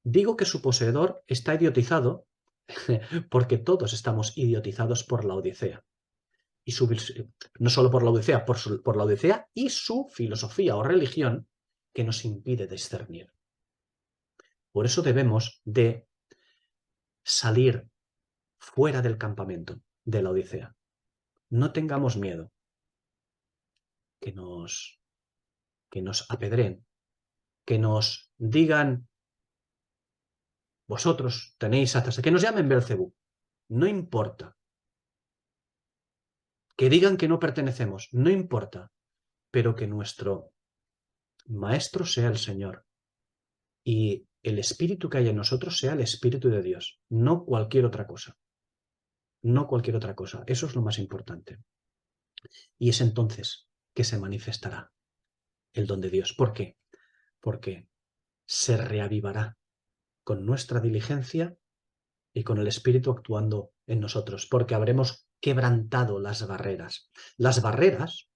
S1: Digo que su poseedor está idiotizado porque todos estamos idiotizados por la Odisea. Y no solo por la Odisea, por la Odisea y su filosofía o religión que nos impide discernir. Por eso debemos de salir fuera del campamento de la Odisea. No tengamos miedo que nos apedreen, que nos digan vosotros tenéis hasta que nos llamen Belcebú. No importa. Que digan que no pertenecemos, no importa. Pero que nuestro maestro sea el Señor. Y el espíritu que hay en nosotros sea el Espíritu de Dios, no cualquier otra cosa. No cualquier otra cosa. Eso es lo más importante. Y es entonces que se manifestará el don de Dios. ¿Por qué? Porque se reavivará con nuestra diligencia y con el Espíritu actuando en nosotros, porque habremos quebrantado las barreras. Las barreras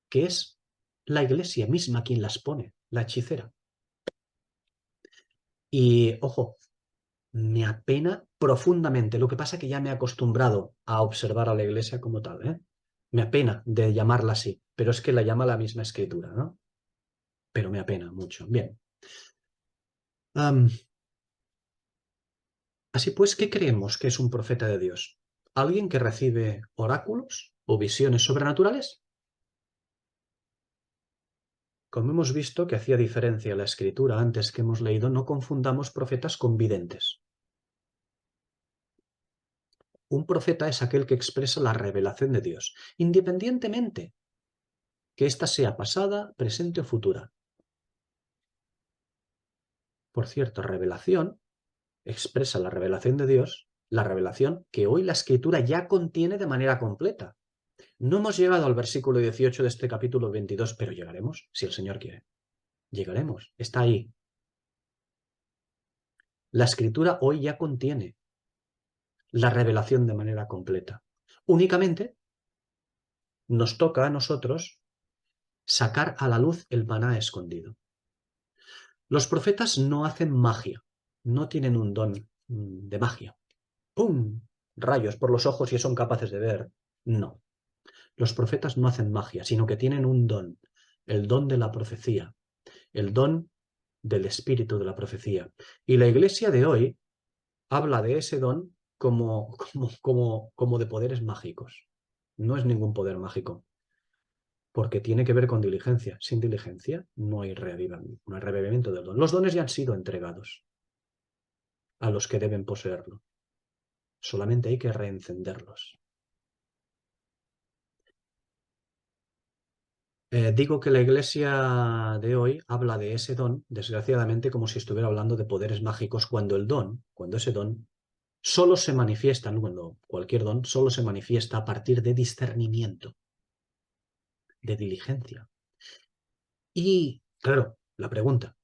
S1: que es la Iglesia misma quien las pone, la hechicera. Y, ojo, me apena profundamente. Lo que pasa es que ya me he acostumbrado a observar a la Iglesia como tal, ¿eh? Me apena de llamarla así, pero es que la llama la misma escritura, ¿no? Pero me apena mucho. Bien. Así pues, ¿qué creemos que es un profeta de Dios? ¿Alguien que recibe oráculos o visiones sobrenaturales? Como hemos visto que hacía diferencia la escritura antes que hemos leído, no confundamos profetas con videntes. Un profeta es aquel que expresa la revelación de Dios, independientemente que ésta sea pasada, presente o futura. Por cierto, revelación expresa la revelación de Dios, la revelación que hoy la escritura ya contiene de manera completa. No hemos llegado al versículo 18 de este capítulo 22, pero llegaremos, si el Señor quiere. Llegaremos, está ahí. La escritura hoy ya contiene la revelación de manera completa. Únicamente nos toca a nosotros sacar a la luz el maná escondido. Los profetas no hacen magia, no tienen un don de magia. ¡Pum! Rayos por los ojos y son capaces de ver. No. Los profetas no hacen magia, sino que tienen un don, el don de la profecía, el don del espíritu de la profecía. Y la iglesia de hoy habla de ese don como de poderes mágicos. No es ningún poder mágico, porque tiene que ver con diligencia. Sin diligencia no hay revivimiento del don. Los dones ya han sido entregados a los que deben poseerlo. Solamente hay que reencenderlos. Digo que la iglesia de hoy habla de ese don, desgraciadamente, como si estuviera hablando de poderes mágicos, cuando ese don solo se manifiesta, cuando cualquier don solo se manifiesta a partir de discernimiento, de diligencia. Y, claro, la pregunta,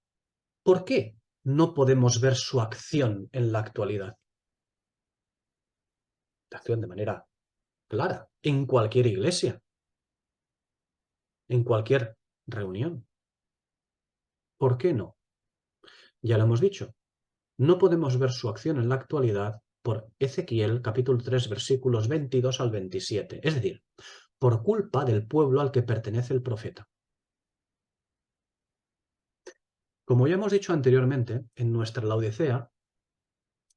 S1: ¿por qué no podemos ver su acción en la actualidad? La acción de manera clara, en cualquier iglesia, en cualquier reunión. ¿Por qué no? Ya lo hemos dicho, no podemos ver su acción en la actualidad por Ezequiel capítulo 3 versículos 22 al 27, es decir, por culpa del pueblo al que pertenece el profeta. Como ya hemos dicho anteriormente, en nuestra Laodicea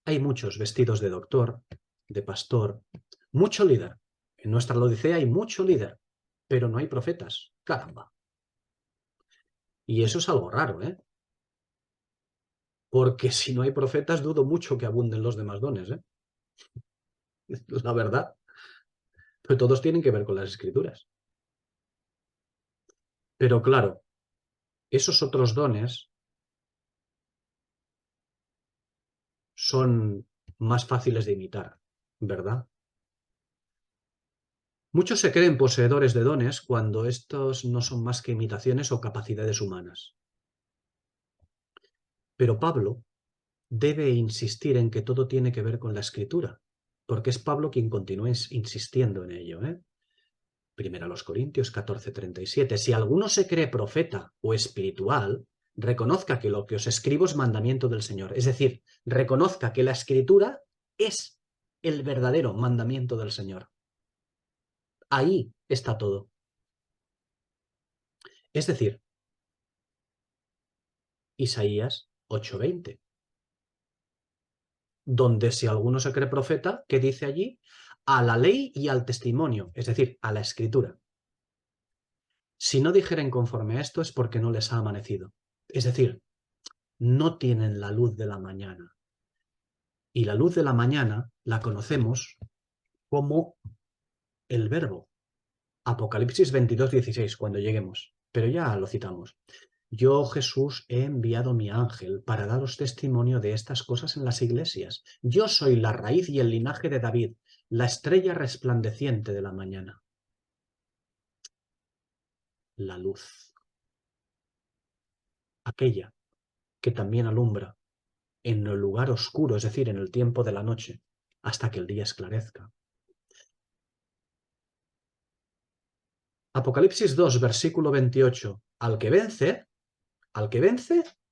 S1: hay muchos vestidos de doctor, de pastor, mucho líder. En nuestra Laodicea hay mucho líder, pero no hay profetas. Caramba. Y eso es algo raro, ¿eh? Porque si no hay profetas, dudo mucho que abunden los demás dones, ¿eh? La verdad. Pero todos tienen que ver con las escrituras. Pero claro, esos otros dones son más fáciles de imitar, ¿verdad? Muchos se creen poseedores de dones cuando estos no son más que imitaciones o capacidades humanas. Pero Pablo debe insistir en que todo tiene que ver con la escritura, porque es Pablo quien continúa insistiendo en ello, ¿eh? Primera a los Corintios 14:37. Si alguno se cree profeta o espiritual, reconozca que lo que os escribo es mandamiento del Señor. Es decir, reconozca que la escritura es el verdadero mandamiento del Señor. Ahí está todo. Es decir, Isaías 8:20, donde si alguno se cree profeta, ¿qué dice allí? A la ley y al testimonio, es decir, a la escritura. Si no dijeren conforme a esto es porque no les ha amanecido. Es decir, no tienen la luz de la mañana. Y la luz de la mañana la conocemos como el verbo. Apocalipsis 22:16, cuando lleguemos. Pero ya lo citamos. Yo, Jesús, he enviado mi ángel para daros testimonio de estas cosas en las iglesias. Yo soy la raíz y el linaje de David, la estrella resplandeciente de la mañana. La luz. Aquella que también alumbra en el lugar oscuro, es decir, en el tiempo de la noche, hasta que el día esclarezca. Apocalipsis 2, versículo 28. Al que vence,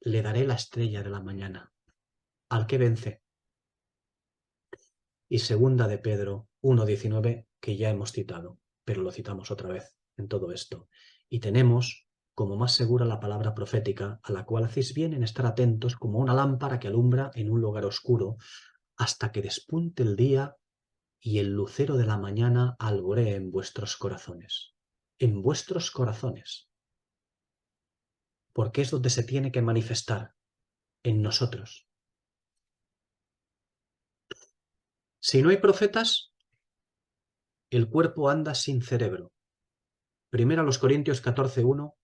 S1: le daré la estrella de la mañana. Al que vence. Y segunda de Pedro 1:19, que ya hemos citado, pero lo citamos otra vez. en todo esto. Y tenemos como más segura la palabra profética, a la cual hacéis bien en estar atentos como una lámpara que alumbra en un lugar oscuro, hasta que despunte el día y el lucero de la mañana alboree en vuestros corazones. En vuestros corazones. Porque es donde se tiene que manifestar, en nosotros. Si no hay profetas, el cuerpo anda sin cerebro. Primero a los Corintios 14:1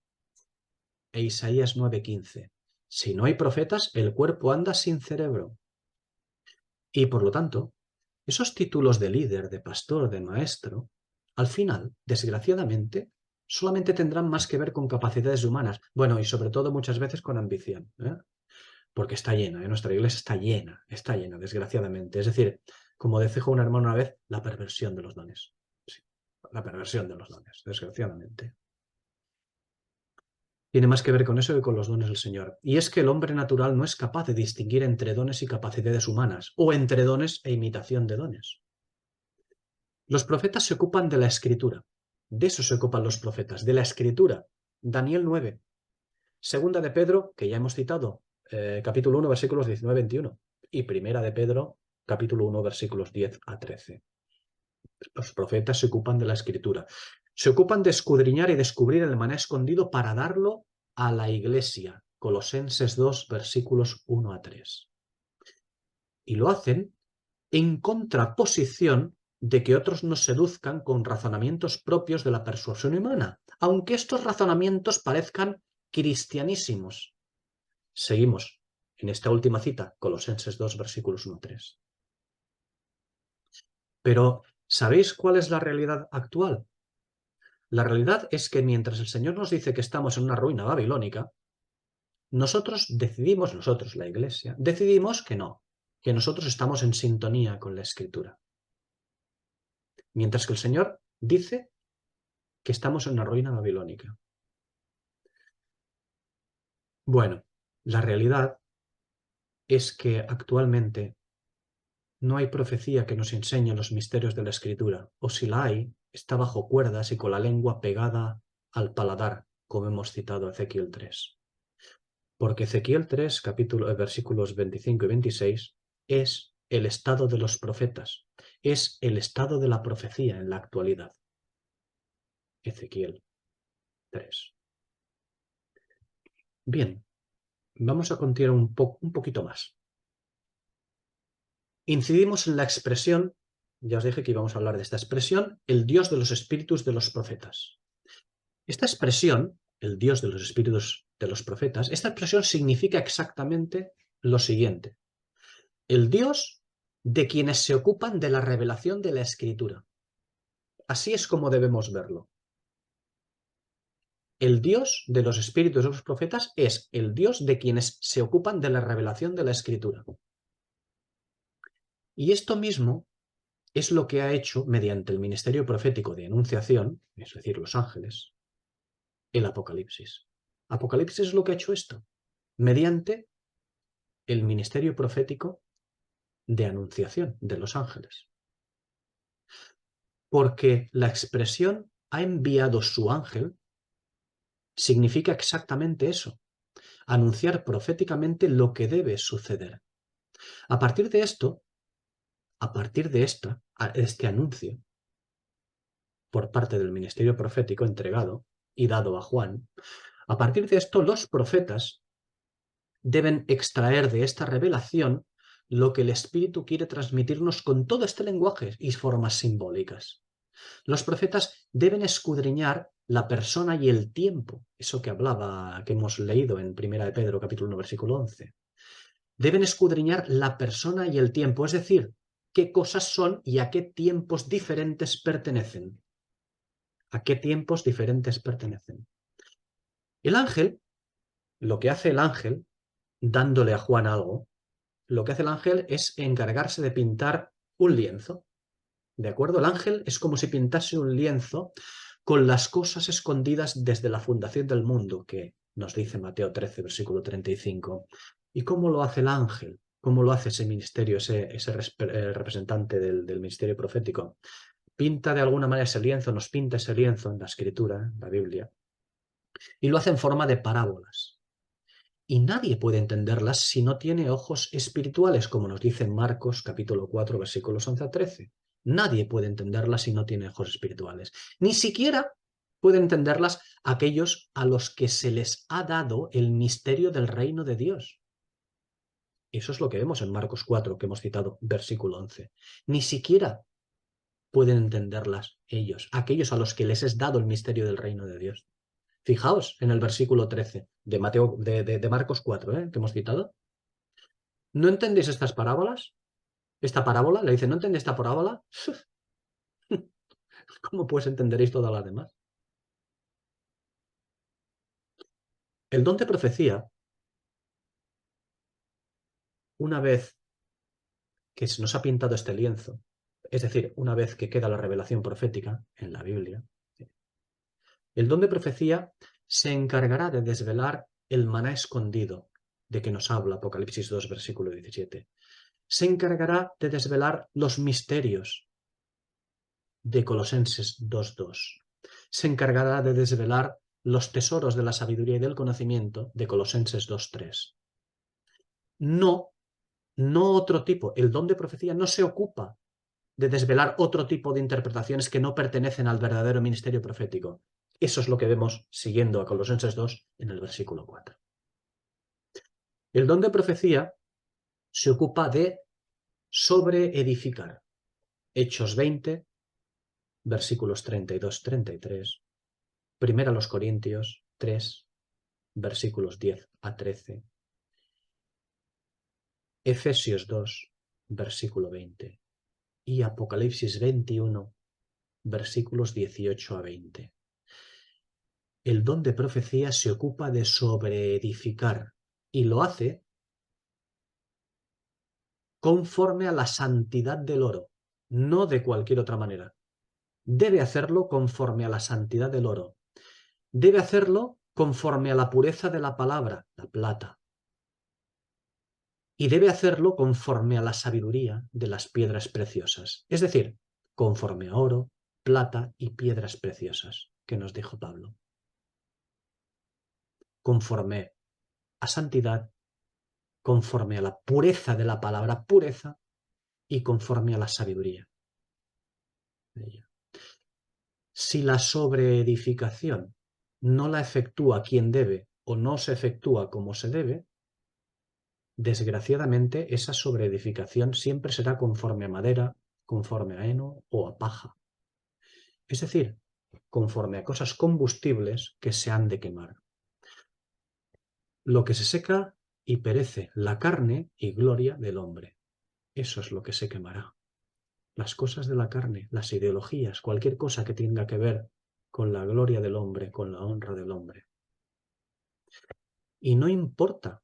S1: e Isaías 9:15. Si no hay profetas, el cuerpo anda sin cerebro. Y por lo tanto, esos títulos de líder, de pastor, de maestro, al final, desgraciadamente, solamente tendrán más que ver con capacidades humanas. Bueno, y sobre todo muchas veces con ambición, ¿eh? Porque está llena, ¿eh? Nuestra iglesia está llena, desgraciadamente. Es decir, como dijo un hermano una vez, la perversión de los dones. Sí, la perversión de los dones, desgraciadamente. Tiene más que ver con eso que con los dones del Señor. Y es que el hombre natural no es capaz de distinguir entre dones y capacidades humanas, o entre dones e imitación de dones. Los profetas se ocupan de la escritura. De eso se ocupan los profetas, de la escritura. Daniel 9. Segunda de Pedro, que ya hemos citado, capítulo 1, versículos 19-21. Y primera de Pedro, capítulo 1, versículos 10 a 13. Los profetas se ocupan de la escritura. Se ocupan de escudriñar y descubrir el maná escondido para darlo a la iglesia. Colosenses 2, versículos 1 a 3. Y lo hacen en contraposición de que otros nos seduzcan con razonamientos propios de la persuasión humana, aunque estos razonamientos parezcan cristianísimos. Seguimos en esta última cita, Colosenses 2, versículos 1 a 3. Pero, ¿sabéis cuál es la realidad actual? La realidad es que mientras el Señor nos dice que estamos en una ruina babilónica, nosotros, la Iglesia, decidimos que no, que nosotros estamos en sintonía con la Escritura. Mientras que el Señor dice que estamos en una ruina babilónica. Bueno, la realidad es que actualmente no hay profecía que nos enseñe los misterios de la Escritura, o si la hay, está bajo cuerdas y con la lengua pegada al paladar, como hemos citado Ezequiel 3. Porque Ezequiel 3, versículos 25 y 26, es el estado de los profetas, es el estado de la profecía en la actualidad. Ezequiel 3. Bien, vamos a continuar un poquito más. Incidimos en la expresión, ya os dije que íbamos a hablar de esta expresión, el Dios de los espíritus de los profetas. Esta expresión, el Dios de los espíritus de los profetas, esta expresión significa exactamente lo siguiente. El Dios de quienes se ocupan de la revelación de la Escritura. Así es como debemos verlo. El Dios de los espíritus de los profetas es el Dios de quienes se ocupan de la revelación de la Escritura. Y esto mismo es lo que ha hecho mediante el ministerio profético de anunciación, es decir, los ángeles, el Apocalipsis. Apocalipsis es lo que ha hecho esto, mediante el ministerio profético de anunciación de los ángeles. Porque la expresión ha enviado su ángel significa exactamente eso, anunciar proféticamente lo que debe suceder. A partir de esto, este anuncio, por parte del ministerio profético entregado y dado a Juan, a partir de esto los profetas deben extraer de esta revelación lo que el Espíritu quiere transmitirnos con todo este lenguaje y formas simbólicas. Los profetas deben escudriñar la persona y el tiempo, eso que hemos leído en 1 de Pedro, capítulo 1, versículo 11. Deben escudriñar la persona y el tiempo, es decir, qué cosas son y a qué tiempos diferentes pertenecen. ¿A qué tiempos diferentes pertenecen? El ángel, lo que hace el ángel, dándole a Juan algo, lo que hace el ángel es encargarse de pintar un lienzo. ¿De acuerdo? El ángel es como si pintase un lienzo con las cosas escondidas desde la fundación del mundo, que nos dice Mateo 13, versículo 35. ¿Y cómo lo hace el ángel? ¿Cómo lo hace ese ministerio, ese representante del ministerio profético? pinta de alguna manera ese lienzo, nos pinta ese lienzo en la escritura, en la Biblia, y lo hace en forma de parábolas. Y nadie puede entenderlas si no tiene ojos espirituales, como nos dice Marcos capítulo 4, versículos 11 a 13. Nadie puede entenderlas si no tiene ojos espirituales. Ni siquiera pueden entenderlas aquellos a los que se les ha dado el misterio del reino de Dios. Eso es lo que vemos en Marcos 4, que hemos citado, versículo 11. Ni siquiera pueden entenderlas ellos, aquellos a los que les es dado el misterio del reino de Dios. Fijaos en el versículo 13 de Marcos 4, que hemos citado. ¿No entendéis estas parábolas? Esta parábola, le dice, ¿no entendéis esta parábola? ¿Cómo pues entenderéis todas las demás? El don de profecía, una vez que se nos ha pintado este lienzo, es decir, una vez que queda la revelación profética en la Biblia, el don de profecía se encargará de desvelar el maná escondido de que nos habla Apocalipsis 2, versículo 17. Se encargará de desvelar los misterios de Colosenses 2.2. Se encargará de desvelar los tesoros de la sabiduría y del conocimiento de Colosenses 2.3. No otro tipo. El don de profecía no se ocupa de desvelar otro tipo de interpretaciones que no pertenecen al verdadero ministerio profético. Eso es lo que vemos siguiendo a Colosenses 2 en el versículo 4. El don de profecía se ocupa de sobreedificar. Hechos 20, versículos 32-33. Primera a los Corintios 3, versículos 10 a 13. Efesios 2, versículo 20. Y Apocalipsis 21, versículos 18 a 20. El don de profecía se ocupa de sobreedificar y lo hace conforme a la santidad del oro, no de cualquier otra manera. Debe hacerlo conforme a la santidad del oro. Debe hacerlo conforme a la pureza de la palabra, la plata. Y debe hacerlo conforme a la sabiduría de las piedras preciosas, es decir, conforme a oro, plata y piedras preciosas, que nos dijo Pablo. Conforme a santidad, conforme a la pureza de la palabra pureza y conforme a la sabiduría de ella. Si la sobreedificación no la efectúa quien debe o no se efectúa como se debe, desgraciadamente esa sobreedificación siempre será conforme a madera, conforme a heno o a paja. Es decir, conforme a cosas combustibles que se han de quemar. Lo que se seca y perece, la carne y gloria del hombre. Eso es lo que se quemará. Las cosas de la carne, las ideologías, cualquier cosa que tenga que ver con la gloria del hombre, con la honra del hombre. Y no importa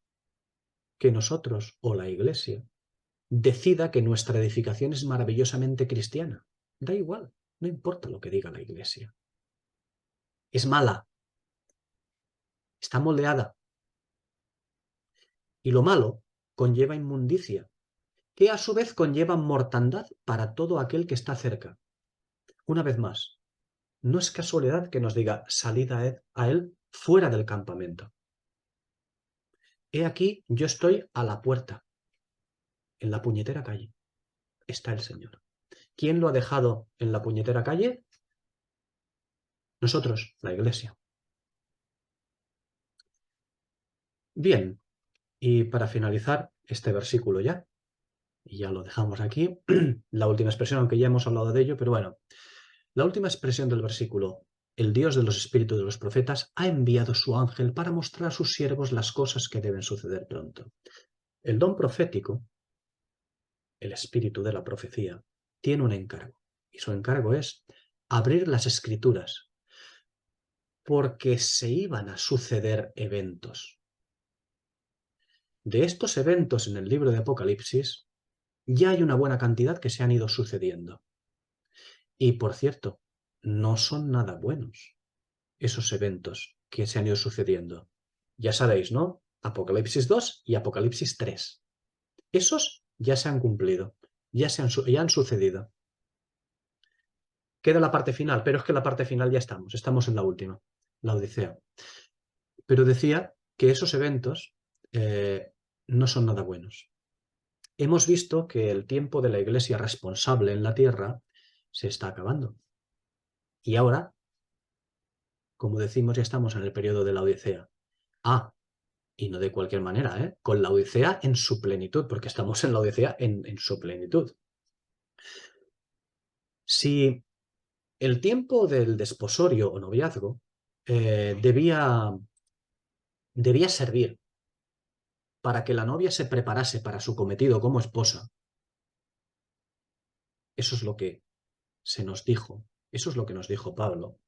S1: que nosotros o la Iglesia decida que nuestra edificación es maravillosamente cristiana. Da igual, no importa lo que diga la Iglesia. Es mala, está moldeada. Y lo malo conlleva inmundicia, que a su vez conlleva mortandad para todo aquel que está cerca. Una vez más, no es casualidad que nos diga salid a él fuera del campamento. He aquí, yo estoy a la puerta, en la puñetera calle. Está el Señor. ¿Quién lo ha dejado en la puñetera calle? Nosotros, la Iglesia. Bien, y para finalizar este versículo ya, y ya lo dejamos aquí, la última expresión, aunque ya hemos hablado de ello, pero bueno, la última expresión del versículo, el Dios de los espíritus de los profetas ha enviado su ángel para mostrar a sus siervos las cosas que deben suceder pronto. El don profético, el espíritu de la profecía, tiene un encargo, y su encargo es abrir las escrituras, porque se iban a suceder eventos. De estos eventos en el libro de Apocalipsis, ya hay una buena cantidad que se han ido sucediendo. Y, por cierto, no son nada buenos esos eventos que se han ido sucediendo. Ya sabéis, ¿no? Apocalipsis 2 y Apocalipsis 3. Esos ya se han cumplido, ya han sucedido. Queda la parte final, pero es que la parte final ya estamos en la última, la Odisea. Pero decía que esos eventos no son nada buenos. Hemos visto que el tiempo de la Iglesia responsable en la tierra se está acabando. Y ahora, como decimos, ya estamos en el periodo de la Odisea. Ah, y no de cualquier manera, ¿eh? Con la Odisea en su plenitud, porque estamos en la Odisea en su plenitud. Si el tiempo del desposorio o noviazgo debía servir para que la novia se preparase para su cometido como esposa, eso es lo que se nos dijo, eso es lo que nos dijo Pablo,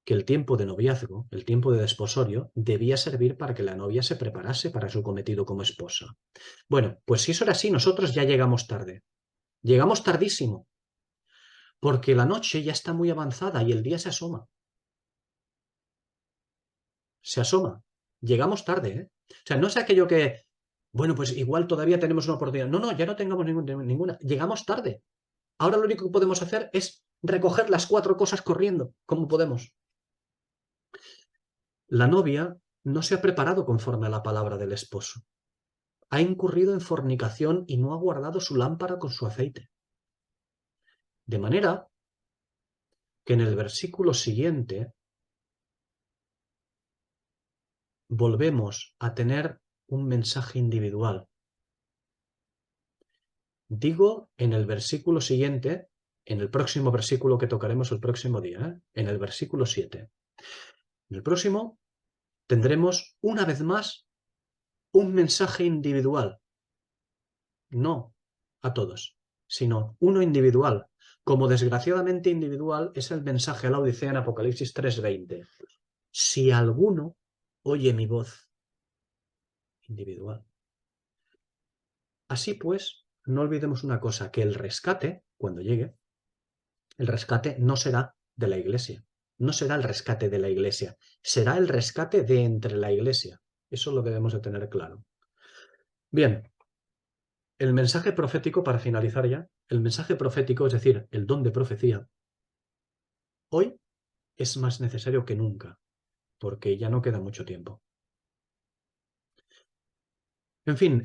S1: que el tiempo de noviazgo, el tiempo de desposorio, debía servir para que la novia se preparase para su cometido como esposa. Bueno, pues si eso era así, nosotros ya llegamos tarde. Llegamos tardísimo, porque la noche ya está muy avanzada y el día se asoma. Se asoma. Llegamos tarde, ¿eh? O sea, no es aquello que, bueno, pues igual todavía tenemos una oportunidad. No, no, ya no tengamos ninguna. Llegamos tarde. Ahora lo único que podemos hacer es recoger las 4 cosas corriendo, como podemos. La novia no se ha preparado conforme a la palabra del esposo. Ha incurrido en fornicación y no ha guardado su lámpara con su aceite. De manera que en el versículo siguiente volvemos a tener un mensaje individual. Digo en el versículo siguiente, en el próximo versículo que tocaremos el próximo día, en el versículo 7. En el próximo tendremos una vez más un mensaje individual. No a todos, sino uno individual. Como desgraciadamente individual es el mensaje a la Odisea en Apocalipsis 3:20. Si alguno oye mi voz, individual. Así pues, no olvidemos una cosa, que el rescate, cuando llegue, el rescate no será de la Iglesia, no será el rescate de la Iglesia, será el rescate de entre la Iglesia. Eso lo debemos de tener claro. Bien, el mensaje profético, para finalizar ya, el mensaje profético, es decir, el don de profecía, hoy es más necesario que nunca, porque ya no queda mucho tiempo. En fin,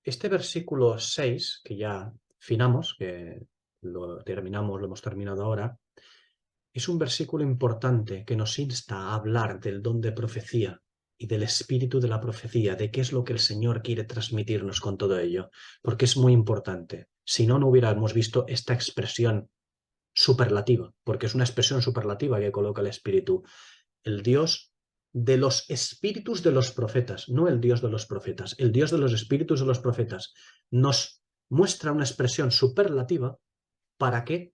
S1: este versículo 6, que ya finamos, que lo hemos terminado ahora, es un versículo importante que nos insta a hablar del don de profecía y del espíritu de la profecía, de qué es lo que el Señor quiere transmitirnos con todo ello, porque es muy importante. Si no, no hubiéramos visto esta expresión superlativa, porque es una expresión superlativa que coloca el espíritu. El Dios de los espíritus de los profetas, no el Dios de los profetas, el Dios de los espíritus de los profetas, nos muestra una expresión superlativa. ¿Para qué?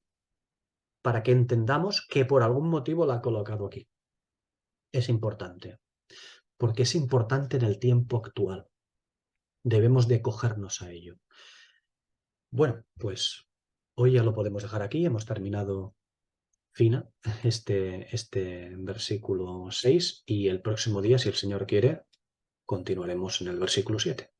S1: Para que entendamos que por algún motivo la ha colocado aquí. Es importante, porque es importante en el tiempo actual. Debemos de cogernos a ello. Bueno, pues hoy ya lo podemos dejar aquí, hemos terminado fina este versículo 6 y el próximo día, si el Señor quiere, continuaremos en el versículo 7.